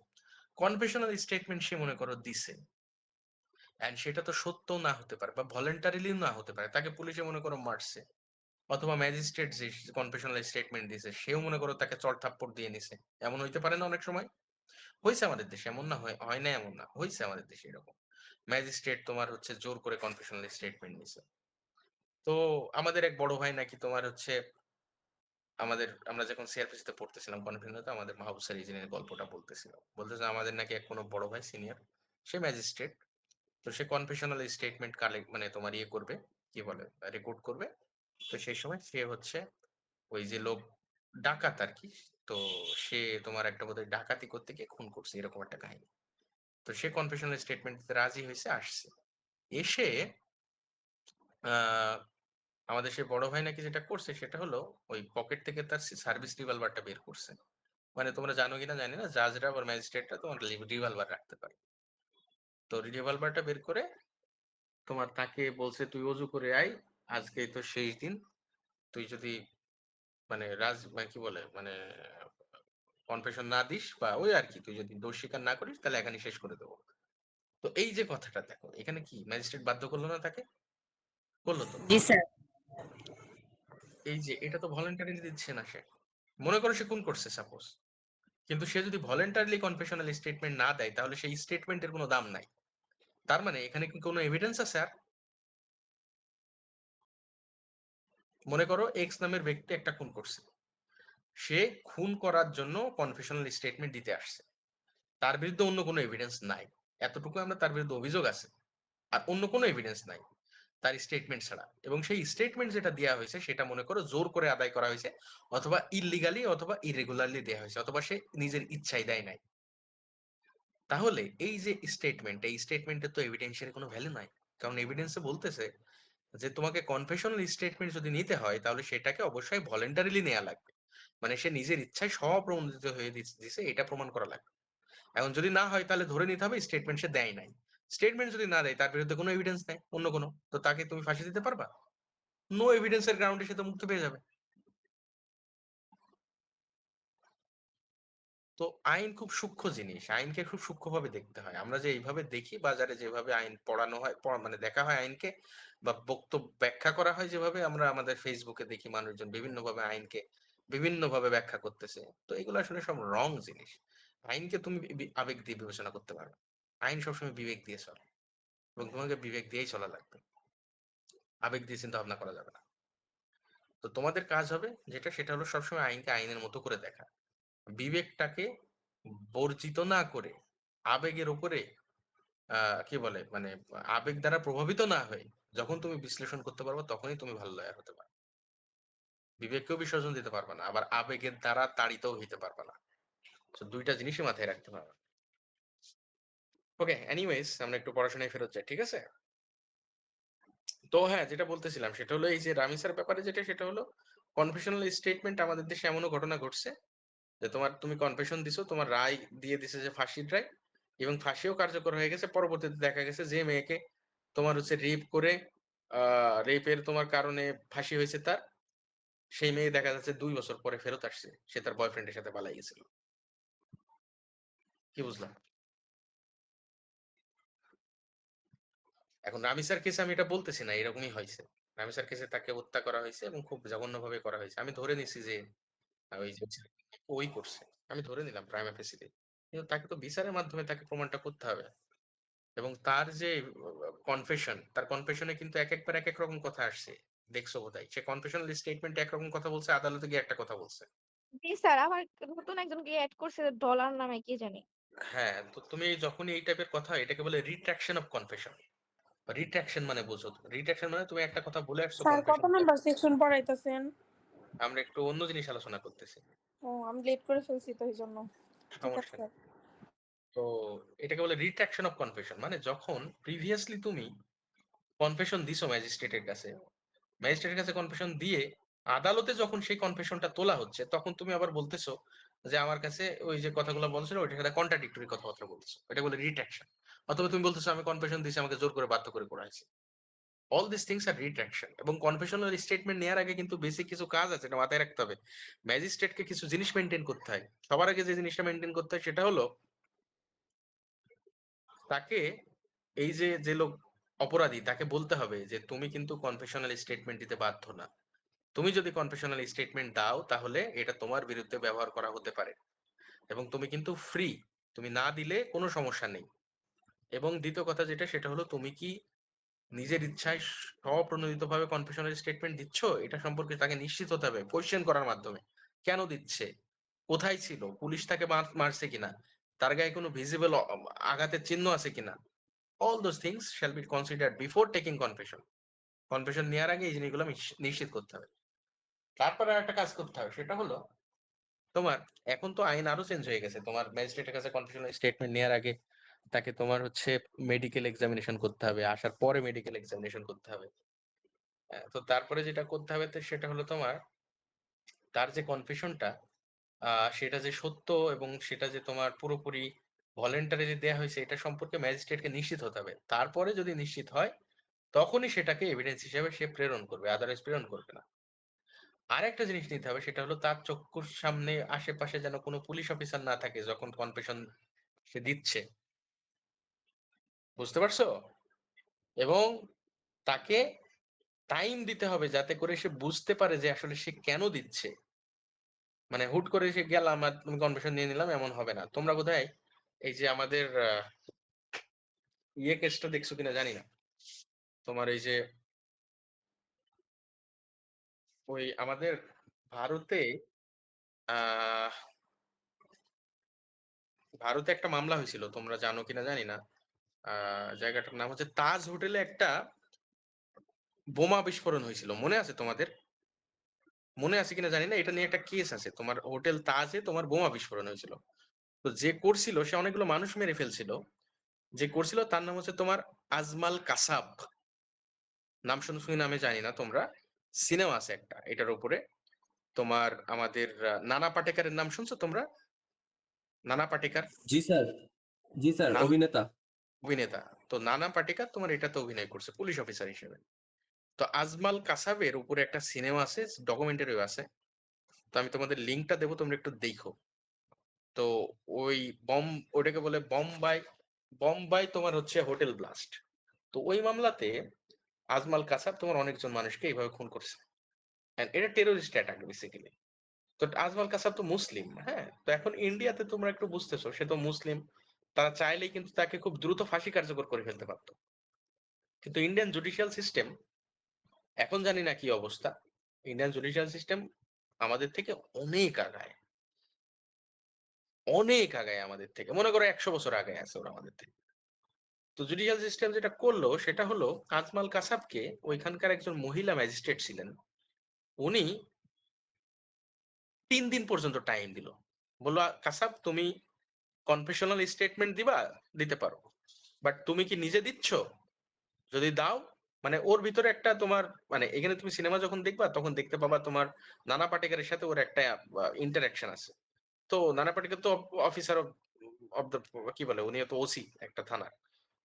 কনফেশনাল স্টেটমেন্ট সে মনে করো দিছে। অ্যান্ড সেটা তো সত্যও না হতে পারে বা ভলান্টারিলিও না হতে পারে। তাকে পুলিশে মনে করো মারছে। অথবা ম্যাজিস্ট্রেট যে কনফেশনাল স্টেটমেন্ট দিছে সেও মনে করো তাকে চড়-থাপ্পড় দিয়ে নিছে। এমন হইতে পারে না অনেক সময়? হইছে আমাদের দেশে, এমন না হয় না এমন না। হইছে আমাদের দেশে এরকম। ম্যাজিস্ট্রেট তোমার হচ্ছে জোর করে কনফেশনাল স্টেটমেন্ট নিছে। তো আমাদের এক বড় ভাই নাকি তোমার হচ্ছে আমরা যখন সিআরপিসি তে পড়তেছিলাম কনফেশনালে আমাদের মাহবুব স্যার এই জিনিসের গল্পটা বলতেছিল। বলতেছে আমাদের নাকি এক কোনো বড় ভাই সিনিয়র, সে ম্যাজিস্ট্রেট। তো সে কনফেশনাল স্টেটমেন্ট মানে তোমার ইয়ে করবে, কি বলে? রেকর্ড করবে। তো সেই সময় সে হচ্ছে ওই যে লোক ডাকাত আরকি। তো সে তোমার একটা বোধহয় ডাকাতি করতে গিয়ে খুন করছে এরকম একটা কাহিনী। তো সে কনফেশনাল স্টেটমেন্ট দিতে রাজি হইছে, আসছে। এসে আ আমাদের সেই বড় ভাই নাকি যেটা করছে সেটা হলো ওই পকেট থেকে তার সার্ভিস রিভলভারটা বের করছে। মানে তোমরা জানো কিনা জানি না, জাজরা বা ম্যাজিস্ট্রেটরা তোমার রিভলভার রাখতে পারে। তো রিভলভারটা বের করে তোমার তাকে বলছে, "তুই অজু করে আয়। আজকেই তোর শেষ দিন। তুই যদি মানে মানে কি বলে? মানে কনফেশন না দিস বা ওই আরকি তুই যদি দোষ স্বীকার না করিস তাহলে এখানেই শেষ করে দেব।" তো এই যে কথাটা দেখো, এখানে কি ম্যাজিস্ট্রেট বাধ্য করলো না তাকে? করলো তো।
জি স্যার।
এই যে এটা তো ভলান্টারিলি দিচ্ছে না সে। মনে করো সে খুন করছে সাপোজ। কিন্তু সে যদি ভলান্টারিলি কনফেশনাল স্টেটমেন্ট না দেয় তাহলে সেই স্টেটমেন্টের কোনো দাম নাই। তার মানে এখানে কি কোনো এভিডেন্স আছে আর? মনে করো এক্স নামের ব্যক্তি একটা খুন করছে। সে খুন করার জন্য কনফেশনাল স্টেটমেন্ট দিতে আসছে। তার বিরুদ্ধে অন্য কোনো এভিডেন্স নাই। এতটুকু আমরা তার বিরুদ্ধে অভিযোগ আছে। আর অন্য কোনো এভিডেন্স নাই। তার স্টেটমেন্ট ছাড়া। এবং সেই স্টেটমেন্ট যেটা দেয়া হয়েছে সেটা মনে করো জোর করে আদায় করা হয়েছে অথবা ইল্লিগালি অথবা ইরেগুলারলি দেয়া হয়েছে অথবা সে নিজের ইচ্ছায় দেয় নাই। তাহলে এই যে স্টেটমেন্ট, এই স্টেটমেন্টের তো এভিডেন্সের কোনো ভ্যালু নাই। কারণ এভিডেন্সে বলতেছে যে তোমাকে কনফেশনাল স্টেটমেন্ট যদি নিতে হয় তাহলে সেটাকে অবশ্যই ভলান্টারিলি নেওয়া লাগবে। মানে সে নিজের ইচ্ছায় স্বপ্রণোদিত হয়ে দিছে এটা প্রমাণ করা লাগবে। এখন যদি না হয় তাহলে ধরে নিতে হবে স্টেটমেন্ট সে দেয় নাই। স্টেটমেন্ট যদি না দেয় তার বিরুদ্ধে কোনো এভিডেন্স নাই অন্য কোনো, তো তাকে তুমি ফাঁসি দিতে পারবা? নো এভিডেন্স এর গ্রাউন্ডে সে তো মুক্তি পেয়ে যাবে। তো আইন খুব সূক্ষ্ম জিনিস। আইনকে খুব সূক্ষ্মভাবে দেখতে হয়। আমরা যে এইভাবে দেখি বাজারে যেভাবে আইন পড়ানো হয়, মানে দেখা হয় আইনকে বা বক্তব্য ব্যাখ্যা করা হয় যেভাবে আমরা আমাদের ফেসবুকে দেখি মানুষজন বিভিন্নভাবে আইনকে বিভিন্নভাবে ব্যাখ্যা করতেছে। তো এগুলো আসলে সব রং জিনিস। আইনকে তুমি আবেগ দিয়ে বিবেচনা করতে পারো। আইন সবসময় বিবেক দিয়ে চলে এবং তোমাকে বিবেক দিয়েই চলা লাগবে। আবেগ দিয়ে চিন্তা ভাবনা করা যাবে না। তো তোমাদের কাজ হবে যেটা সেটা হলো সবসময় আইনকে আইনের মতো করে দেখা। বিবেকটাকে বর্জিত না করে আবেগের উপরে কি বলে মানে আবেগ দ্বারা প্রভাবিত না হয়ে যখন তুমি বিশ্লেষণ করতে পারবে তখনই তুমি ভালো লয়ার হতে পারবে। বিবেককেও বিসর্জন দিতে পারবে না, আবার আবেগের দ্বারা তাড়িতও হইতে পারবে না। তো দুইটা জিনিসই মাথায় রাখতে হবে। ওকে, এনিওয়েজ আমরা একটু পড়াশোনায় ফেরত যাই, ঠিক আছে? তো হ্যাঁ, যেটা বলতেছিলাম সেটা হলো এই যে রামিসার ব্যাপারে যেটা সেটা হলো কনফেশনাল স্টেটমেন্ট আমাদের দেশে এমনও ঘটনা ঘটছে যে তুমি কনফেশন দিছো, তোমার রায় দিয়ে দিছে যে ফাঁসির রায় এবং ফাঁসিও কার্যকর হয়ে গেছে। পরবর্তীতে দেখা গেছে যে মেয়েকে তোমার হচ্ছে রেপ করে রেপের তোমার কারণে ফাঁসি হয়েছে তার, সেই মেয়ে দেখা যাচ্ছে ২ বছর পরে ফেরত আসছে। সে তার বয়ফ্রেন্ডের সাথে পালাই গেছিল। কি বুঝলাম? এখন রামিসার কেসে আমি এটা বলতেছি না এরকমই হয়েছে। রামিসার কেসে তাকে হত্যা করা হয়েছে এবং খুব জঘন্যভাবে করা হয়েছে। আমি ধরে নিছি যে ওই যে ওই করছে। আমি ধরে নিলাম প্রাইমা ফেসিতে। কিন্তু তাকে তো বিচারের মাধ্যমে তাকে প্রমাণটা করতে হবে। এবং তার যে কনফেশন, তার কনফেশনে কিন্তু একেকবার একেক রকম কথা আসছে। দেখছো বোধহয়। সে কনফেশনাল স্টেটমেন্টে একরকম কথা বলছে, আদালতে গিয়ে একটা কথা বলছে।
জি স্যার, আমার নতুন একজনকে এড করছে ডলার নামে, কি জানি।
হ্যাঁ, তো তুমি যখনই এই টাইপের কথা এটাকে বলে রিট্রাকশন অফ কনফেশন। রিট্রাকশন মানে বোঝো তো। রিট্রাকশন মানে তুমি একটা কথা বলে আসছো
স্যার কত
কনফেশন।
Number section পড়াইতেছেন?
আমরা একটু অন্য জিনিস আলোচনা করতেছি।
ও আমি লেট করে ফেলছি তো এই জন্য। ঠিক
সমস্যা
আছে।
নেই। তো এটাকে বলে রিট্রাকশন অফ কনফেশন মানে যখন প্রিভিয়াসলি তুমি কনফেশন দিছো ম্যাজিস্ট্রেটের কাছে, ম্যাজিস্ট্রেটের কাছে কনফেশন দিয়ে আদালতে যখন সেই কনফেশনটা তোলা হচ্ছে তখন তুমি আবার বলতেছো যে আমার কাছে ওই যে কথাগুলো বলছিল ওইটার সাথে কন্ট্রাডিক্টরি কথাবার্তা বলছো, এটা বলে রিট্রাকশন। অথবা তুমি বলতেছো আমি কনফেশন দিয়েছি, আমাকে জোর করে বাধ্য করে করাইছে। অল দিস থিংস আর রিট্রাকশন। এবং কনফেশনাল স্টেটমেন্ট নেওয়ার আগে কিন্তু বেসিক কিছু কাজ আছে, এটা মাথায় রাখতে হবে। ম্যাজিস্ট্রেটকে কিছু জিনিস মেনটেন করতে হয়। সবার আগে যে জিনিসটা মেনটেন করতে হয় সেটা হলো তাকে, এই যে যে লোক অপরাধী তাকে বলতে হবে যে তুমি কিন্তু কনফেশনাল স্টেটমেন্ট দিতে বাধ্য না। তুমি যদি কনফেশনাল স্টেটমেন্ট দাও তাহলে এটা তোমার বিরুদ্ধে ব্যবহার করা হতে পারে, এবং তুমি কিন্তু ফ্রি, তুমি না দিলে কোনো সমস্যা নেই। এবং দ্বিতীয় কথা যেটা, সেটা হলো তুমি কি নিজের ইচ্ছায় স্বপ্রণোদিতভাবে কনফেশনাল স্টেটমেন্ট দিচ্ছ, এটা সম্পর্কে তাকে নিশ্চিত হতে হবে কোয়েশ্চেন করার মাধ্যমে। কেন দিচ্ছে, কোথায় ছিল, পুলিশ তাকে মারছে কিনা, তার গায়ে কোনো ভিজিবল আঘাতের চিহ্ন আছে কিনা। All those things shall be considered before taking confession. Confession নেওয়ার আগে এই জিনিসগুলো নিশ্চিত করতে হবে। তারপরে আর একটা কাজ করতে হবে, সেটা হলো তোমার, এখন তো আইন আরো চেঞ্জ হয়ে গেছে, তোমার ম্যাজিস্ট্রেটের কাছে কনফেশনাল স্টেটমেন্ট নেওয়ার আগে তাকে তোমার হচ্ছে মেডিকেল এক্সামিনেশন করতে হবে, আসার পরে মেডিকেল এক্সামিনেশন করতে হবে। তো তারপরে যেটা করতে হবে সেটা হলো তোমার তার যে কনফেশনটা সেটা যে সত্য এবং সেটা যে তোমার পুরোপুরি ভলেন্টারি দেওয়া হয়েছে এটা সম্পর্কে ম্যাজিস্ট্রেটকে নিশ্চিত হতে হবে। তারপরে যদি নিশ্চিত হয় তখনই সেটাকে এভিডেন্স হিসেবে সে প্রেরণ করবে, আদারওয়াইজ প্রেরণ করবে না। আর একটা জিনিস নিতে হবে, সেটা হলো তার চক্ষুর সামনে আশেপাশে যেন কোনো পুলিশ অফিসার না থাকে যখন কনফেশন সে দিচ্ছে, বুঝতে পারছো? এবং তাকে টাইম দিতে হবে যাতে করে সে বুঝতে পারে যে আসলে সে কেন দিচ্ছে। মানে হুট করে সে গেলাম আর তুমি কনফেশন নিয়ে নিলাম, এমন হবে না। তোমরা বোধহয় এই যে আমাদের ইয়ে কেসটা দেখছো কিনা জানি না, তোমার এই যে ওই আমাদের ভারতে আহ ভারতে একটা মামলা হয়েছিল, তোমরা জানো কিনা জানি না। জায়গাটার নাম হচ্ছে তাজ হোটেলে একটা বোমা বিস্ফোরণ হয়েছিল, মনে আছে তোমাদের? মনে আছে কিনা জানি না, এটা নিয়ে একটা কেস আছে। তোমার হোটেল তাজে তোমার বোমা বিস্ফোরণ হয়েছিল। তো যে করছিল সে অনেকগুলো মানুষ মেরে ফেলছিল। যে করছিল তার নাম হচ্ছে তোমার আজমাল কাসাব। নাম শুনছো কি নামে জানি না তোমরা, সিনেমা আছে একটা এটার উপরে। তোমার আমাদের নানা পাটেকারের নাম শুনছো তোমরা? নানা পাটেকার
জি স্যার, জি স্যার,
নাম,
অভিনেতা।
অভিনেতা। তো নানা পাটেকার তোমার এটাতে অভিনয় করছে পুলিশ অফিসার হিসেবে। তো আজমাল কাসাবের উপরে একটা সিনেমা আছে, ডকুমেন্টারিও আছে। তো আমি তোমাদের লিঙ্কটা দেবো, তোমরা একটু দেখো। তো ওই বম, ওটাকে বলে বোম্বাই, বোম্বাই তোমার হচ্ছে হোটেল ব্লাস্ট। তো ওই মামলাতে আজমাল কাসাব তোমার অনেকজন মানুষকে এইভাবে খুন করছে। And এটা টেরোরিস্ট অ্যাটাক বেসিক্যালি। তো আজমাল কাসাব তো মুসলিম, হ্যাঁ। তো এখন ইন্ডিয়াতে তোমরা একটু বুঝতেছো, সে তো মুসলিম, তারা চাইলেই কিন্তু তাকে খুব দ্রুত ফাঁসি কার্যকর করে ফেলতে পারতো। কিন্তু ইন্ডিয়ান জুডিশিয়াল সিস্টেম এখন জানি না কি অবস্থা। ইন্ডিয়ান জুডিশিয়াল সিস্টেম আমাদের থেকে অনেক আগায়, অনেক আগায় আমাদের থেকে, মনে করো 100 বছর আগায় আছে ওরা আমাদের থেকে। তো জুডিশিয়াল সিস্টেম যেটা করলো সেটা হলো আজমাল কাসাবকে, ওইখানকার একজন মহিলা ম্যাজিস্ট্রেট ছিলেন, উনি 3 দিন পর্যন্ত টাইম দিল। বললো কাসাব তুমি কনফেশনাল স্টেটমেন্ট দিবা, দিতে পারো, বাট তুমি কি নিজে দিচ্ছ? যদি দাও, মানে ওর ভিতরে একটা তোমার, মানে এখানে তুমি সিনেমা যখন দেখবা তখন দেখতে পাবা তোমার নানা পাটেকারের সাথে ওর একটা ইন্টারাকশন আছে। তো নানা পাটেকার তো অফিসার অফ দ্য, কি বলে, উনি তো ওসি একটা থানা।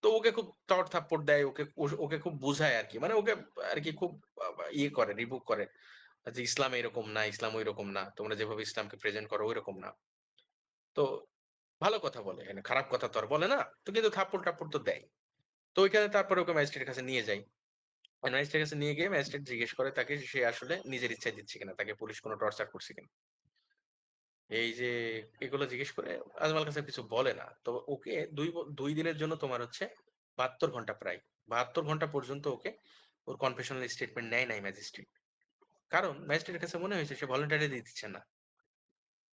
তো ওকে খুব চড় থাপ্পড় দেয়, ওকে ওকে খুব বুঝায় আর কি, মানে ওকে আর কি খুব ইয়ে করে, রিবুক করে যে ইসলাম এরকম না, ইসলাম ওই রকম না, তোমরা যেভাবে ইসলামকে প্রেজেন্ট করো ওই রকম না। তো ভালো কথা বলে, এখানে খারাপ কথা তো আর বলে না, তো কিন্তু থাপ্পড় টাপ্পড় তো দেয়। তো ওইখানে তারপরে ওকে ম্যাজিস্ট্রেটের কাছে নিয়ে যায়। ম্যাজিস্ট্রেটের কাছে নিয়ে গিয়ে ম্যাজিস্ট্রেট জিজ্ঞেস করে তাকে সে আসলে নিজের ইচ্ছায় দিচ্ছে কিনা, তাকে পুলিশ কোনো টর্চার করছে কিনা। এই যে এগুলো জিজ্ঞেস করে আজমাল কাছে কিছু বলে না। তো ওকে 2 দিনের জন্য তোমার হচ্ছে 72 ঘন্টা, প্রায় 72 ঘন্টা পর্যন্ত ওকে ওর কনফেশনাল স্টেটমেন্ট নেয় নাই ম্যাজিস্ট্রেট। কারণ ম্যাজিস্ট্রেটের কাছে মনে হয়েছে সে ভলেন্টারিলি দিচ্ছে না।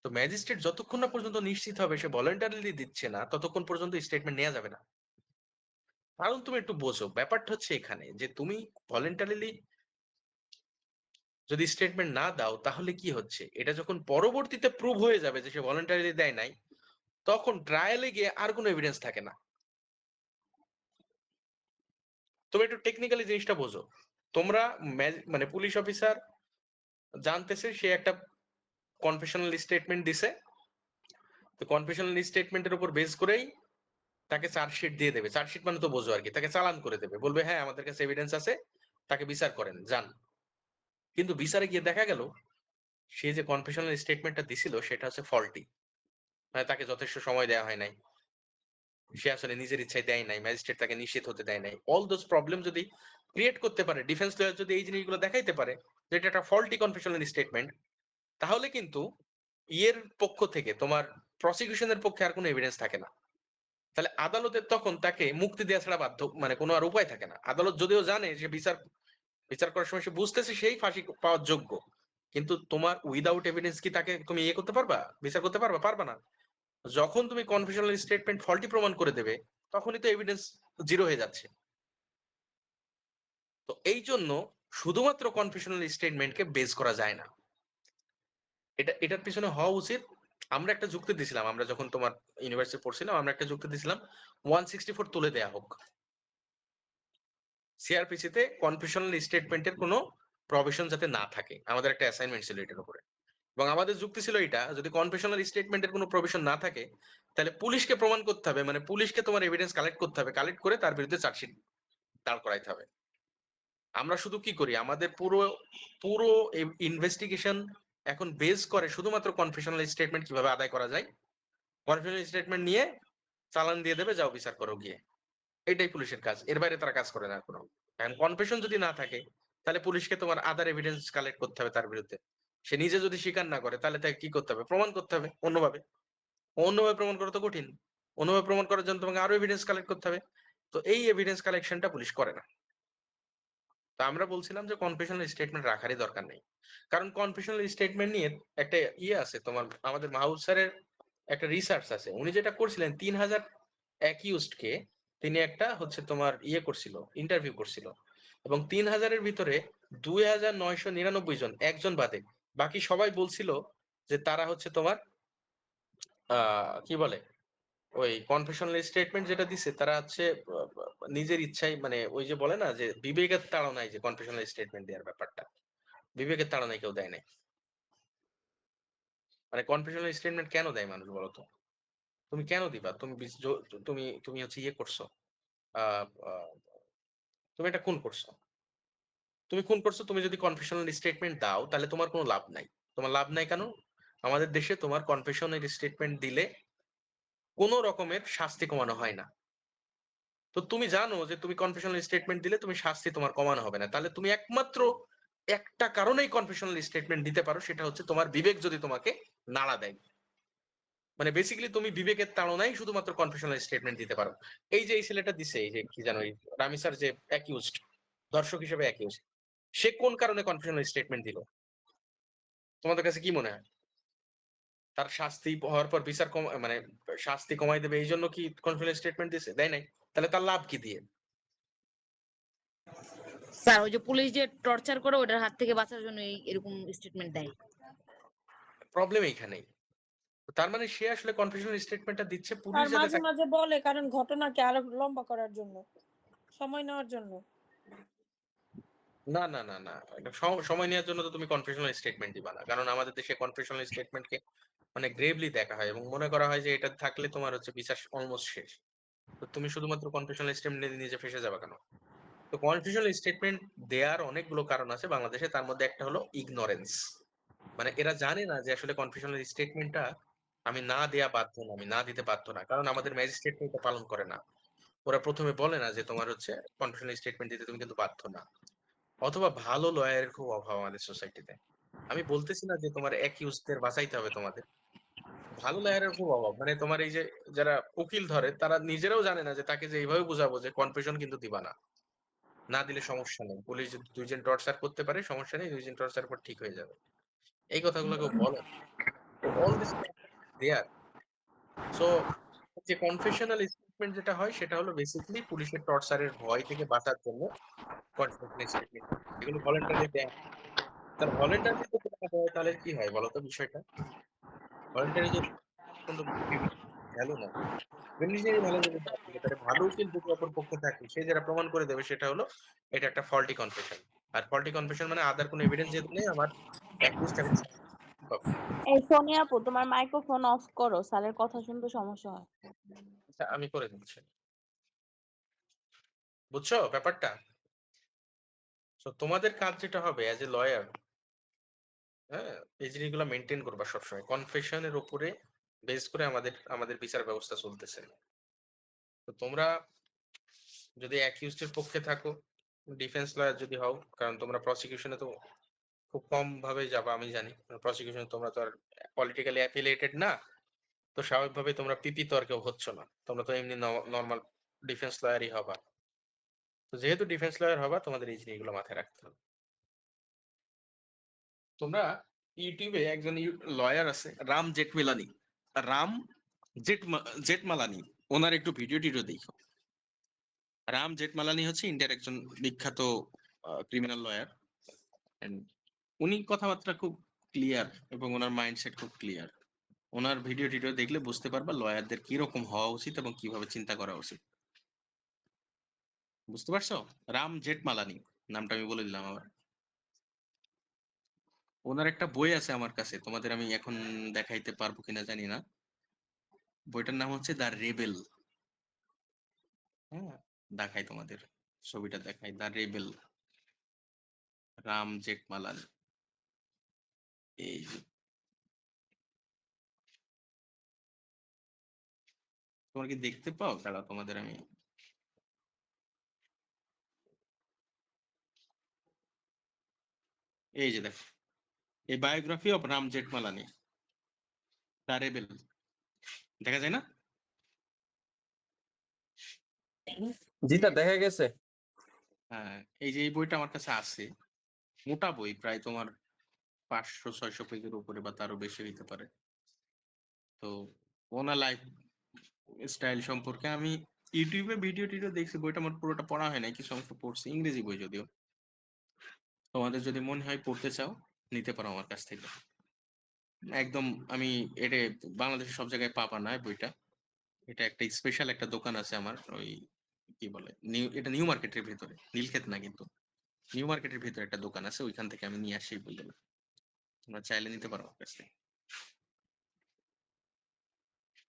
তো ম্যাজিস্ট্রেট যতক্ষণ না পর্যন্ত নিশ্চিত হবে সে ভলেন্টারিলি দিচ্ছে না ততক্ষণ পর্যন্ত স্টেটমেন্ট নেওয়া যাবে না। কারণ তুমি একটু বোঝো ব্যাপারটা হচ্ছে এখানে যে তুমি ভলেন্টারিলি যদি স্টেটমেন্ট না দাও তাহলে কি হচ্ছে, এটা যখন পরবর্তীতে প্রুভ হয়ে যাবে যে সে ভলেন্টারিলি দেয় নাই, তখন ট্রায়ালে গিয়ে আর কোনো এভিডেন্স থাকে না। তুমি একটু টেকনিক্যালি জিনিসটা বোঝো। তোমরা মানে পুলিশ অফিসার জানতেছে সে একটা কনফেশনাল স্টেটমেন্ট দিছে, তো কনফেশনাল স্টেটমেন্টের উপর বেস করেই তাকে চার্জশিট দিয়ে দেবে। চার্জশিট মানে তো বোঝো আর কি, তাকে চালান করে দেবে, বলবে হ্যাঁ আমাদের কাছে এভিডেন্স আছে, তাকে বিচার করেন যান। কিন্তু বিচারে গিয়ে দেখা গেল সে যে কনফেশনাল স্টেটমেন্টটা দিছিল সেটা হচ্ছে ফল্টি, মানে তাকে যথেষ্ট সময় দেওয়া হয় নাই, সে আসলে নিজের ইচ্ছায় দেয় নাই, ম্যাজিস্ট্রেট তাকে নিশ্চিত হতে দেয় নাই। অল দোজ প্রবলেম যদি ক্রিয়েট করতে পারে, ডিফেন্স লয়ার যদি এই জিনিসগুলো দেখাইতে পারে যে এটা একটা ফল্টি কনফেশনাল স্টেটমেন্ট, তাহলে কিন্তু ইয়ের পক্ষ থেকে তোমার প্রসিকিউশনের পক্ষে আর কোনো এভিডেন্স থাকে না। তাহলে আদালতের তখন তাকে মুক্তি দেওয়া ছাড়া বাধ্য, মানে কোনো আর উপায় থাকে না। আদালত যদিও জানে যে বিচার করার সময় সে বুঝতেছে সেই ফাঁসি পাওয়ার যোগ্য, কিন্তু তোমার উইদাউট এভিডেন্স কি তাকে তুমি ইয়ে করতে পারবা, বিচার করতে পারবা? পারবা না। যখন তুমি কনফেশনাল স্টেটমেন্ট ফল্টি প্রমাণ করে দেবে তখনই তো এভিডেন্স জিরো হয়ে যাচ্ছে। তো এই জন্য শুধুমাত্র কনফেশনাল স্টেটমেন্টকে বেস করা যায় না। এটার পিছনে হওয়া উচিত, আমরা একটা যুক্তি দিছিলাম, আমরা যখন তোমার ইউনিভার্সিটি পড়ছিলাম আমরা একটা যুক্তি দিছিলাম 164 তুলে দেয়া হোক, সিআরপিসিতে কনফেশনাল স্টেটমেন্টের কোনো প্রভিশন যাতে না থাকে। আমাদের একটা অ্যাসাইনমেন্ট ছিল এটার উপরে, এবং আমাদের যুক্তি ছিল এটা, যদি কনফেশনাল স্টেটমেন্টের কোনো প্রভিশন না থাকে তাহলে পুলিশকে প্রমাণ করতে হবে, মানে পুলিশকে তোমার এভিডেন্স কালেক্ট করতে হবে, কালেক্ট করে তার বিরুদ্ধে চার্জশিট দাঁড় করাইতে হবে। আমরা শুধু কি করি, আমাদের পুরো পুরো ইনভেস্টিগেশন এখন বেস করে শুধুমাত্র কনফেশনাল স্টেটমেন্ট কিভাবে আদায় করা যায়, কনফেশনাল স্টেটমেন্ট নিয়ে চালান দিয়ে দেবে, যাও বিচার করো গিয়ে, এটাই পুলিশের কাজ, এর বাইরে তারা কাজ করে না কোনো। এখন কনফেশন যদি না থাকে তাহলে পুলিশকে তোমার আদার এভিডেন্স কালেক্ট করতে হবে তার বিরুদ্ধে। সে নিজে যদি স্বীকার না করে তাহলে তাকে কি করতে হবে, প্রমাণ করতে হবে অন্যভাবে। অন্যভাবে প্রমাণ করা তো কঠিন, অন্যভাবে প্রমাণ করার জন্য তোমাকে আরো এভিডেন্স কালেক্ট করতে হবে। তো এই এভিডেন্স কালেকশনটা পুলিশ করে না। তো আমরা বলছিলাম যে কনফেশনাল স্টেটমেন্ট রাখারই দরকার নেই, কারণ কনফেশনাল স্টেটমেন্ট নিয়ে একটা ইয়ে আছে তোমার, আমাদের মাহবুব স্যারের একটা রিসার্চ আছে, উনি যেটা করছিলেন 3000 অ্যাকিউজড কে তিনি একটা হচ্ছে তোমার ইয়ে করছিল, ইন্টারভিউ করছিল, এবং 3000-এর ভিতরে 2999 জন, একজন বাদে বাকি সবাই বলছিল যে তারা হচ্ছে তোমার কি বলে ওই কনফেশনাল স্টেটমেন্ট যেটা দিছে তারা হচ্ছে নিজের ইচ্ছায়, মানে ওই যে বলে না যে বিবেকের তাড়নায়, যে কনফেশনাল স্টেটমেন্ট দেওয়ার ব্যাপারটা বিবেকের তাড়নায় কেউ দেয় নাই। মানে কনফেশনাল স্টেটমেন্ট কেন দেয় মানুষ বলো তো? তুমি কেন দিবা? তুমি তুমি তুমি হচ্ছে ইয়ে করছো, আহ আহ, তুমি একটা খুন করছো, তুমি খুন করছো, তুমি যদি কনফেশনাল স্টেটমেন্ট দাও তাহলে তোমার কোনো লাভ নাই। তোমার লাভ নাই কেন? আমাদের দেশে তোমার কনফেশনাল স্টেটমেন্ট দিলে কোনো রকমের শাস্তি কমানো হয় না। তো তুমি জানো যে তুমি কনফেশনাল স্টেটমেন্ট দিলে তুমি শাস্তি তোমার কমানো হবে না, তাহলে তুমি একমাত্র একটা কারণেই কনফেশনাল স্টেটমেন্ট দিতে পারো, সেটা হচ্ছে তোমার বিবেক যদি তোমাকে নাড়া দেয়। মানে বেসিক্যালি তুমি বিবেকের তাড়নায় শুধুমাত্র কনফেশনাল স্টেটমেন্ট দিতে পারো। এই যে এই ছেলেটা দিছে, এই যে কি জানো, এই রামিসার যে অ্যাকিউজড, দর্শক হিসেবে অ্যাকিউজড, সে কোন কারণে কনফেশনাল স্টেটমেন্ট দিল? তোমাদের কাছে কি মনে হয়? তার শাস্তি হওয়ার পর বিচার কম, মানে শাস্তি কমাই দেবে এই জন্য কি কনফেশনাল স্টেটমেন্ট দিছে? দেয় নাই। তাহলে তার লাভ কি দিয়ে?
স্যার ওই যে পুলিশ যে টর্চার করে ওটার হাত থেকে বাঁচার জন্য এরকম স্টেটমেন্ট দেয়।
প্রবলেম এইখানেই। তার মানে সে আসলে কনফেশনাল স্টেটমেন্টটা দিচ্ছে পুলিশ
আর
যাতে
মাঝে মাঝে বলে কারণ ঘটনাকে আরো লম্বা করার জন্য, সময় নেওয়ার জন্য।
না না না না, এটা সময় নেওয়ার জন্য তো তুমি কনফেশনাল স্টেটমেন্ট দিবা না, কারণ আমাদের দেশে কনফেশনাল স্টেটমেন্টকে মানে গ্রেভলি দেখা হয় এবং মনে করা হয় যে এটা থাকলে তোমার হচ্ছে বিচার অলমোস্ট শেষ। তো তুমি শুধুমাত্র কনফেশনাল স্টেটমেন্ট নিজে ফেসে যাবে কেন? তো কনফেশনাল স্টেটমেন্ট দেওয়ার অনেকগুলো কারণ আছে বাংলাদেশে, তার মধ্যে একটা হলো ইগনোরেন্স। মানে এরা জানে না যে আসলে কনফেশনাল স্টেটমেন্টটা আমি না দেয়া বাধ্য না, আমি না দিতে বাধ্য না, কারণ আমাদের ম্যাজিস্ট্রেট এটা পালন করে না। ওরা প্রথমে বলে না যে তোমার হচ্ছে কনফেশনাল স্টেটমেন্ট দিতে তুমি কিন্তু বাধ্য না, অথবা ভালো লয়ারের খুব অভাব আমাদের সোসাইটিতে। আমি বলতেছি না যে তোমার অ্যাকিউজদের বাঁচাইতে হবে, তোমাদের ভালো লয়ারের খুব অভাব। মানে তোমার এই যে যারা উকিল ধরে তারা নিজেরাও জানে না যে তাকে যে এইভাবে বুঝাবো যে কনফেশন কিন্তু দিবা না, না দিলে সমস্যা নেই, পুলিশ যদি দুইজন টর্চার করতে পারে সমস্যা নেই, দুইজন টর্চার পর ঠিক হয়ে যাবে, এই কথাগুলো কেউ বলে। All this there. সো যে কনফেশনাল স্টেটমেন্ট যেটা হয় সেটা হলো বেসিক্যালি পুলিশের টর্চারের ভয় থেকে বাঁচার জন্য কনফেশনাল স্টেটমেন্ট, এগুলো ভলেন্টারি দেয়। তার ভলেন্টারি যদি না দেয় তাহলে কি হয় বলতো বিষয়টা? ভলেন্টারি যদি কোনো ভ্যালু না, বেনিফিশিয়ারি ভালো যদি থাকে, তাহলে ভালো উকিল যদি অপর পক্ষে থাকে সে যারা প্রমাণ করে দেবে সেটা হলো এটা একটা ফল্টি কনফেশন। আর ফল্টি কনফেশন মানে আদার কোনো এভিডেন্স যেহেতু নেই, আমার অ্যাকিউজড এবং পাবে।
এই সোনিয়া আপু তোমার মাইক্রোফোন অফ করো, স্যারের কথা শুনতে সমস্যা হয়।
আচ্ছা, আমি করে দিচ্ছি। বুঝছো ব্যাপারটা? তো তোমাদের কাজ যেটা হবে অ্যাজ এ লয়ার, হ্যাঁ, এই জিনিসগুলো মেনটেন করবা সবসময়। কনফেশনের উপরে বেস করে আমাদের বিচার ব্যবস্থা চলতেছে। তো তোমরা যদি অ্যাকিউজডের পক্ষে থাকো, ডিফেন্স লয়ার যদি হও, কারণ তোমরা প্রসিকিউশনে তো খুব কম ভাবে যাবা আমি জানি, প্রসিকিউশন তোমরা তো আর পলিটিক্যালি অ্যাফিলিয়েটেড না, তো স্বাভাবিকভাবে তোমরা পিপি তো আর কেউ হচ্ছ না, তোমরা তো এমনি নর্মাল ডিফেন্স লয়ারই হবা। তো যেহেতু ডিফেন্স লয়ার হবা, তোমাদের এই জিনিসগুলো মাথায় রাখতে হবে। তোমরা ইউটিউবে একজন লয়ার আছে রাম জেঠমালানি, রাম জেঠমালানি, ওনার একটু ভিডিও টিডিও দেখো। রাম জেঠমালানি হচ্ছে ইন্ডিয়ার একজন বিখ্যাত ক্রিমিনাল লয়ার। উনি কথাবার্তা খুব ক্লিয়ার এবং ওনার মাইন্ডসেট খুব ক্লিয়ার। ওনার ভিডিও টিডিও দেখলে বুঝতে পারবা লয়ারদের কিরকম হওয়া উচিত এবং কিভাবে চিন্তা করা উচিত। বুঝতে পারছো? রাম জেঠমালানি নামটা আমি বলে দিলাম আবার। ওনার একটা বই আছে আমার কাছে, তোমাদের আমি এখন দেখাইতে পারবো কিনা জানি না। বইটার নাম হচ্ছে দ্য রেবেল। হ্যাঁ, দেখাই তোমাদের, ছবিটা দেখাই, দ্য রেবেল, রাম জেঠমালানি। এই যে, তোমরা কি দেখতে পাও? দাঁড়া, তোমাদের আমি এই যে দেখো, এই biography of Ram Jethmalani, the rebel, দেখা যায় না?
জি স্যার, দেখা গেছে।
হ্যাঁ, এই যে এই বইটা আমার কাছে আছে, মোটা বই, প্রায় তোমার 500-600 পেজের উপরে বা তারও বেশি হইতে পারে। তো ওনার লাইফ স্টাইল সম্পর্কে আমি ইউটিউবে ভিডিও টিডিও দেখছি। বইটা আমার পুরোটা পড়া হয় নাই, কিছু অংশ পড়ছি, ইংরেজি বই যদিও। তোমাদের যদি মনে হয় পড়তে চাও, নিতে পারো আমার কাছ থেকে। একদম আমি এটা বাংলাদেশের সব জায়গায় পাবা না এই বইটা। এটা একটা স্পেশাল একটা দোকান আছে আমার, ওই কি বলে, এটা নিউ মার্কেটের ভিতরে, নীলক্ষেত না কিন্তু, নিউ মার্কেটের ভিতরে একটা দোকান আছে, ওইখান থেকে আমি নিয়ে আসি বইগুলো। তোমরা চাইলে নিতে পারো আমার কাছ থেকে।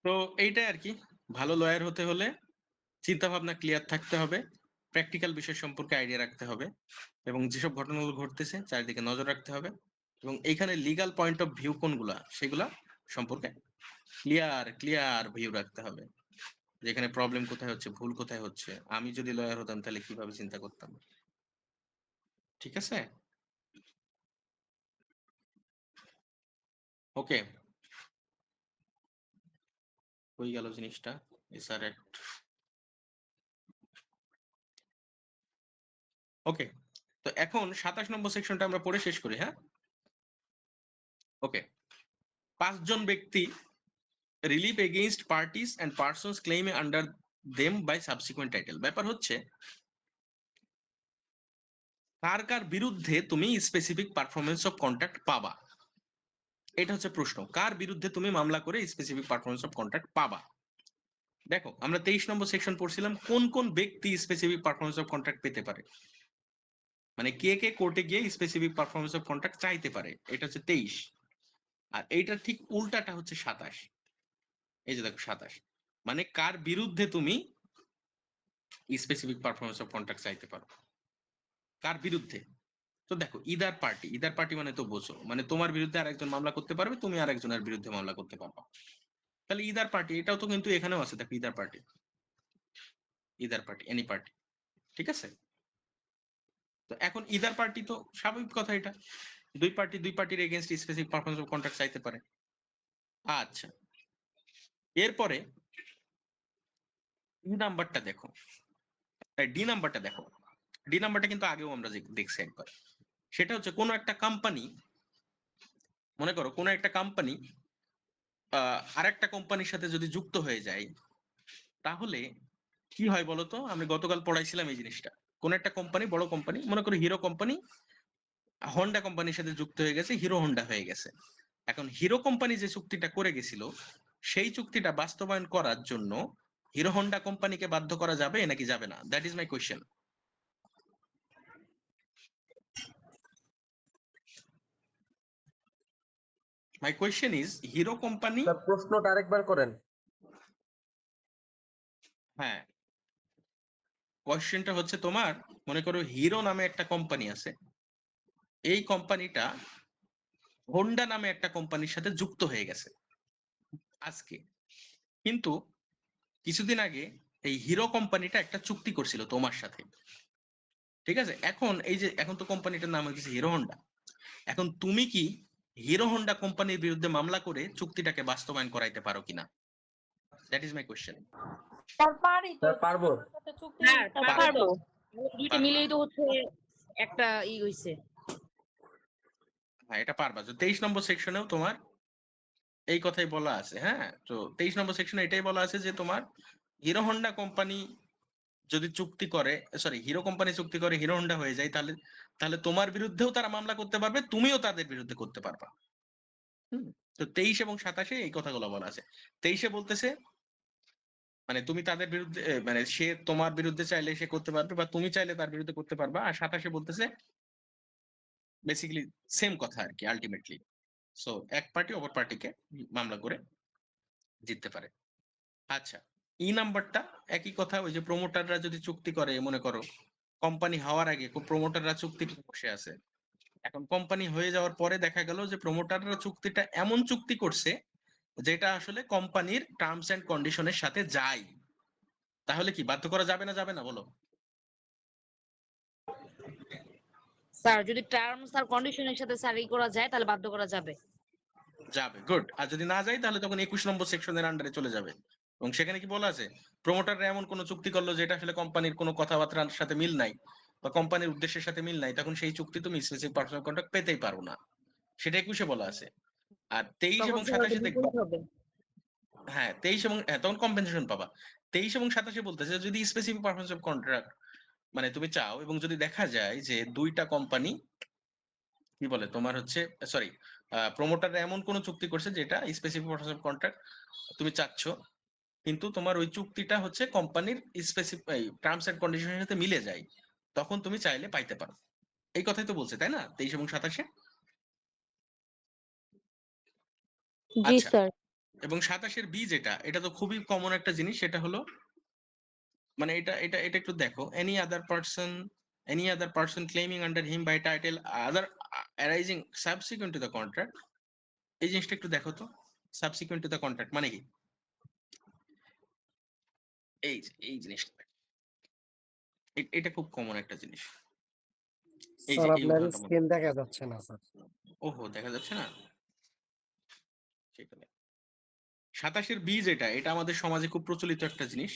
তো এইটাই আর কি। ভালো লয়ার হতে হলে চিন্তা ভাবনা ক্লিয়ার থাকতে হবে, প্র্যাকটিক্যাল বিষয় সম্পর্কে আইডিয়া রাখতে হবে, এবং যেসব ঘটনাগুলো ঘটতেছে চারিদিকে নজর রাখতে হবে, এবং এইখানে লিগ্যাল পয়েন্ট অফ ভিউ কোনগুলা সেগুলা সম্পর্কে ক্লিয়ার ভিউ রাখতে হবে। যেখানে প্রবলেম কোথায় হচ্ছে, ভুল কোথায় হচ্ছে, আমি যদি লয়ার হতাম তাহলে কিভাবে চিন্তা করতাম। ঠিক আছে? ওকে, হয়ে গেল জিনিসটা। SR act. ওকে, তো এখন 27 নম্বর সেকশনটা আমরা পড়ে শেষ করি। হ্যাঁ, ওকে। 5 জন ব্যক্তি relief against parties and persons claim under them by subsequent title. ব্যাপার হচ্ছে কার কার বিরুদ্ধে তুমি স্পেসিফিক পারফরমেন্স অফ কন্ট্রাক্ট পাবা, এটা হচ্ছে প্রশ্ন। কার বিরুদ্ধে তুমি মামলা করে স্পেসিফিক পারফরমেন্স অফ কন্ট্রাক্ট পাবা। দেখো, আমরা 23 নম্বর সেকশন পড়ছিলাম কোন কোন ব্যক্তি স্পেসিফিক পারফরমেন্স অফ কন্ট্রাক্ট পেতে পারে, মানে কে কে কোর্টে গিয়ে স্পেসিফিক পারফরমেন্স অফ কন্ট্রাক্ট চাইতে পারে, এটা হচ্ছে 23। আর এইটার ঠিক উল্টাটা হচ্ছে 27। এই যে দেখো 27, মানে কার বিরুদ্ধে তুমি স্পেসিফিক পারফরমেন্স অফ কন্ট্রাক্ট চাইতে পারো, কার বিরুদ্ধে। তো দেখো, ইদার পার্টি মানে তো বোঝো, মানে তোমার বিরুদ্ধে আরেকজন মামলা করতে পারবে, তুমি আরেকজনের বিরুদ্ধে মামলা করতে পারবে। তাহলে ইদার পার্টি, এটাও তো কিন্তু এখানেও আছে, দেখো ইদার পার্টি এনি পার্টি। ঠিক আছে? তো এখন ইদার পার্টি তো স্বাভাবিক কথা, এটা দুই পার্টির against specific performance of contract চাইতে পারে। আচ্ছা, এরপরে ডি নাম্বারটা দেখো, ডি নাম্বারটা কিন্তু আগেও আমরা দেখছি একবার। সেটা হচ্ছে কোনো একটা কোম্পানি, মনে করো কোনো একটা কোম্পানি আর একটা কোম্পানির সাথে যদি যুক্ত হয়ে যায়, তাহলে কি হয় বলতো? আমি গতকাল পড়াইছিলাম এই জিনিসটা। কোন একটা কোম্পানি, বড় কোম্পানি, মনে করো হিরো কোম্পানি হন্ডা কোম্পানির সাথে যুক্ত হয়ে গেছে, হিরো হন্ডা হয়ে গেছে। এখন হিরো কোম্পানি যে চুক্তিটা করে গেছিল, সেই চুক্তিটা বাস্তবায়ন করার জন্য হিরো হন্ডা কোম্পানিকে বাধ্য করা যাবে নাকি যাবে না? That is my question. My question is hero company,
sir প্রশ্নটা আরেকবার করেন।
হ্যাঁ কোয়েশ্চেনটা হচ্ছে তোমার, মনে করো হিরো নামে একটা কোম্পানি আছে, এই কোম্পানিটা হোন্ডা নামে একটা কোম্পানির সাথে যুক্ত হয়ে গেছে আজকে, কিন্তু কিছুদিন আগে এই হিরো কোম্পানিটা একটা চুক্তি করছিল তোমার সাথে, ঠিক আছে? এখন এই যে এখন তো কোম্পানিটার নাম হয়েছে হিরো হোন্ডা, এখন তুমি কি হিরো হোন্ডা কোম্পানির বিরুদ্ধে মামলা করে চুক্তিটাকে বাস্তবায়ন করাইতে পারো কিনা? That is my question.
Sir পারি তো,
স্যার পারবো।
ওর সাথে চুক্তি
হ্যাঁ
স্যার
পারবে তো,
পারবো।
দুইটা
পারবা।
মিলেই তো হচ্ছে একটা হইছে।
হ্যাঁ এটা পারবা। তো 23 নম্বর সেকশনেও তোমার এই কথাই বলা আছে। হ্যাঁ, তো 23 নম্বর সেকশনে এটাই বলা আছে যে তোমার হিরো হোন্ডা কোম্পানি যদি চুক্তি করে, সরি হিরো কোম্পানি চুক্তি করে হিরো হোন্ডা হয়ে যায়, তাহলে তাহলে তোমার বিরুদ্ধেও তারা মামলা করতে পারবে, তুমিও তাদের বিরুদ্ধে করতে পারবা। হুম, তো 23 এবং 27 এই কথাগুলো বলা আছে। 23 বলতেছে মানে তুমি তাদের বিরুদ্ধে মানে সে তোমার বিরুদ্ধে চাইলে সে করতে পারবে, বা তুমি চাইলে তার বিরুদ্ধে করতে পারবা। আর 27 বলতেছে বেসিক্যালি সেম কথা আর কি, আলটিমেটলি। সো এক পার্টি অপর পার্টিকে মামলা করে জিততে পারে। আচ্ছা, ই নাম্বারটা একই কথা, ওই যে প্রমোটাররা যদি চুক্তি করে, মনে করো কোম্পানি হওয়ার আগে প্রমোটাররা চুক্তি বসে আছে, এখন কোম্পানি হয়ে যাওয়ার পরে দেখা গেল যে প্রমোটাররা চুক্তিটা এমন চুক্তি করছে যেটা আসলে কোম্পানির টার্মস এন্ড কন্ডিশনের সাথে যায়, তাহলে কি বাধ্য করা যাবে না যাবে না বলো?
স্যার যদি টার্মস আর কন্ডিশনের সাথে সারি করা যায় তাহলে বাধ্য করা যাবে।
যাবে, গুড। আর যদি না যায় তাহলে তখন 21 নম্বর সেকশনের আন্ডারে চলে যাবে। এবং সেখানে কি বলা আছে, প্রমোটাররা এমন কোনো চুক্তি করলো যেটা আসলে কোম্পানির কোনো কথাবার্তার সাথে মিল নাই বা কোম্পানির উদ্দেশ্যের সাথে মিল নাই, তখন সেই চুক্তি তুমি স্পেসিফিক পার্সোনাল কন্ট্রাক্ট পেতেই পারো না। সেটা 21 বলা আছে। আর 23
তখন
এবং
স্যার
27 দেখবা,
বিপরীত হবে।
হ্যাঁ 23 এবং তখন কম্পেনসেশন পাবা। 23 এবং 27 বলতেছে যদি স্পেসিফিক পারফরম্যান্স অফ কন্ট্রাক্ট মানে তুমি চাও, এবং যদি দেখা যায় যে দুইটা কোম্পানি কি বলে তোমার হচ্ছে, সরি প্রমোটাররা এমন কোন চুক্তি করছে যেটা স্পেসিফিক পারফরম্যান্স অফ কন্ট্রাক্ট তুমি চাচ্ছ, কিন্তু তোমার ওই চুক্তিটা হচ্ছে কোম্পানির স্পেসিফিক টার্মস এন্ড কন্ডিশনের সাথে মিলে যায়, তখন তুমি চাইলে পাইতে পারো। এই কথাই তো বলছে, তাই না? 23 এবং 27।
জি
আচ্ছা,
স্যার।
এবং 27 বি যেটা, এটা তো খুবই কমন একটা জিনিস, সেটা হলো মানে এটা এটা এটা একটু দেখো, any other person claiming under him by title other arising subsequent to the contract, এই জিনিসটা একটু দেখো তো, সাবসিকুয়েন্ট টু দ্য কন্ট্রাক্ট মানে কি? এই জিনিসটা এটা খুব কমন একটা জিনিস। এই যে
স্যার
এই
আপনার
উদাহরণটা মনে,
স্ক্রিন দেখা যাচ্ছে না স্যার।
ওহো দেখা যাচ্ছে না, সেখানে 27 বি যেটা, এটা আমাদের সমাজে খুব প্রচলিত একটা জিনিস।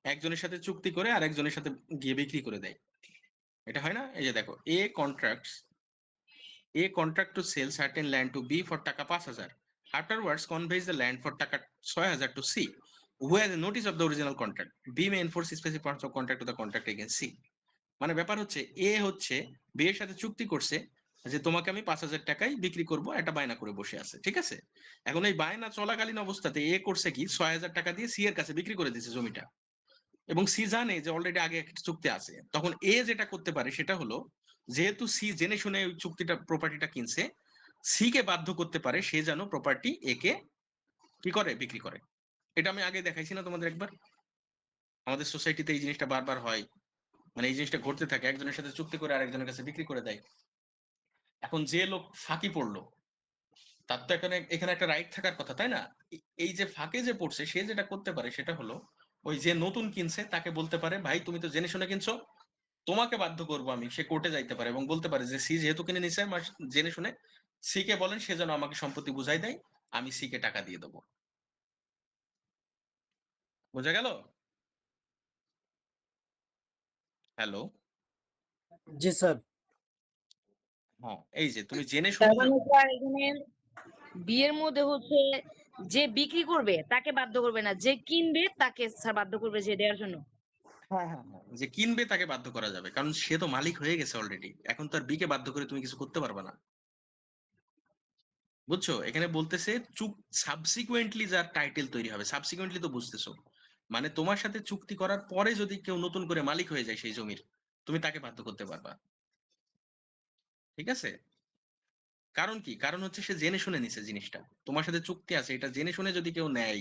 একজনের সাথে চুক্তি করে আর একজনের সাথে গিয়ে বিক্রি করে দেয়, এটা হয় না? এই যে দেখো, A contract to sell certain land to B for টাকা 5,000. Afterwards, conveys the land for টাকা 6,000 to C, who has a notice of the original contract. B may enforce specific parts of contract to the contract against C. মানে ব্যাপার হচ্ছে এ হচ্ছে বি এর সাথে চুক্তি করছে যে তোমাকে আমি 5,000 টাকায় বিক্রি করব, একটা বায়না করে বসে আছে, ঠিক আছে? এখন এই বায়না চলাকালীন অবস্থাতে এ করছে কি, 6,000 টাকা দিয়ে সি এর কাছে বিক্রি করে দিয়েছে জমিটা, এবং সি জানে যে অলরেডি আগে একটা চুক্তি আছে। তখন এ যেটা করতে পারে সেটা হলো, যেহেতু সি জেনে শুনে ওই চুক্তিটা প্রপার্টিটা কিনছে, সি কে বাধ্য করতে পারে সে যেন প্রপার্টি এ কে কি করে, বিক্রি করে। এটা আমি আগে দেখাইছি না তোমাদের একবার? আমাদের সোসাইটিতে এই জিনিসটা বারবার হয়, মানে এই জিনিসটা ঘটতে থাকে, একজনের সাথে চুক্তি করে আরেকজনের কাছে বিক্রি করে দেয়। এখন যে লোক ফাঁকি পড়লো তার তো এখানে এখানে একটা রাইট থাকার কথা, তাই না? এই যে ফাঁকে যে পড়ছে সে যেটা করতে পারে সেটা হলো, ওই যে নতুন কিনছে তাকে বলতে পারে, ভাই তুমি তো জেনে শুনে কিনছো, তোমাকে বাধ্য করবো আমি। সে কোর্টে যাইতে পারে এবং বলতে পারে যে সি যেহেতু কিনে নিছে, জেনে শুনে সি কে বলেন সে যেন আমাকে সম্পত্তি বুঝাই দেয়, আমি সি কে টাকা দিয়ে দেবো। বোঝা গেল? হ্যালো?
জি স্যার।
হ্যাঁ, এই যে তুমি জেনে
তার
শুনে
মানে স্যার এখানে বিয়ের মধ্যে হচ্ছে যে বিক্রি করবে তাকে বাধ্য করবে না, যে কিনবে তাকে স্যার বাধ্য করবে যে দেওয়ার জন্য।
হ্যাঁ হ্যাঁ হ্যাঁ, যে কিনবে তাকে বাধ্য করা যাবে, কারণ সে তো মালিক হয়ে গেছে অলরেডি, এখন তো আর বি কে বাধ্য করে তুমি কিছু করতে পারবে না। বুঝছো? এখানে বলতেছে সাবসিকুয়েন্টলি যার টাইটেল তৈরি হবে, সাবসিকুয়েন্টলি তো বুঝতেছো, মানে তোমার সাথে চুক্তি করার পরে যদি কেউ নতুন করে মালিক হয়ে যায় সেই জমির, তুমি তাকে বাধ্য করতে পারবা, ঠিক আছে? কারণ কি? কারণ হচ্ছে সে জেনে শুনে নিছে জিনিসটা। তোমার সাথে চুক্তি আছে, এটা জেনে শুনে যদি কেউ নেয়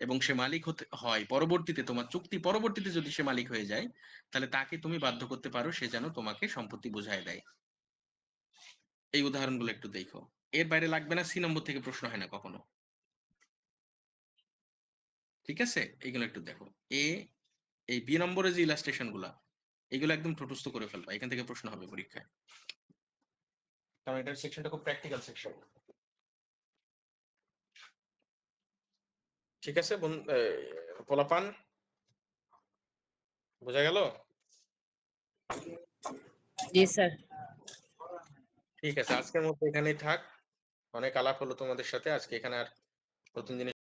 এবং সে মালিক হতে হয়, পরবর্তীতে তোমার চুক্তি পরবর্তীতে যদি সে মালিক হয়ে যায়, তাহলে তাকে তুমি বাধ্য করতে পারো সে যেন তোমাকে সম্পত্তি বুঝায় দেয়। এই উদাহরণগুলো একটু দেখো। এর বাইরে লাগবে না, সি নম্বর থেকে প্রশ্ন হয় না কখনো। ঠিক আছে? এইগুলো একটু দেখো। এই বি নম্বরে যে ইলাস্ট্রেশন গুলা, এগুলো একদম ঠোঁটস্থ করে ফেলবা। এখান থেকে প্রশ্ন হবে পরীক্ষায়। কারণ এটার সেকশনটা খুব প্র্যাকটিক্যাল সেকশন। ঠিক আছে পোলাপান? বোঝা গেল?
জি স্যার।
ঠিক আছে, আজকের মতো এখানেই থাক। অনেক আলাপ হলো তোমাদের সাথে। আজকে এখানে আর নতুন জিনিস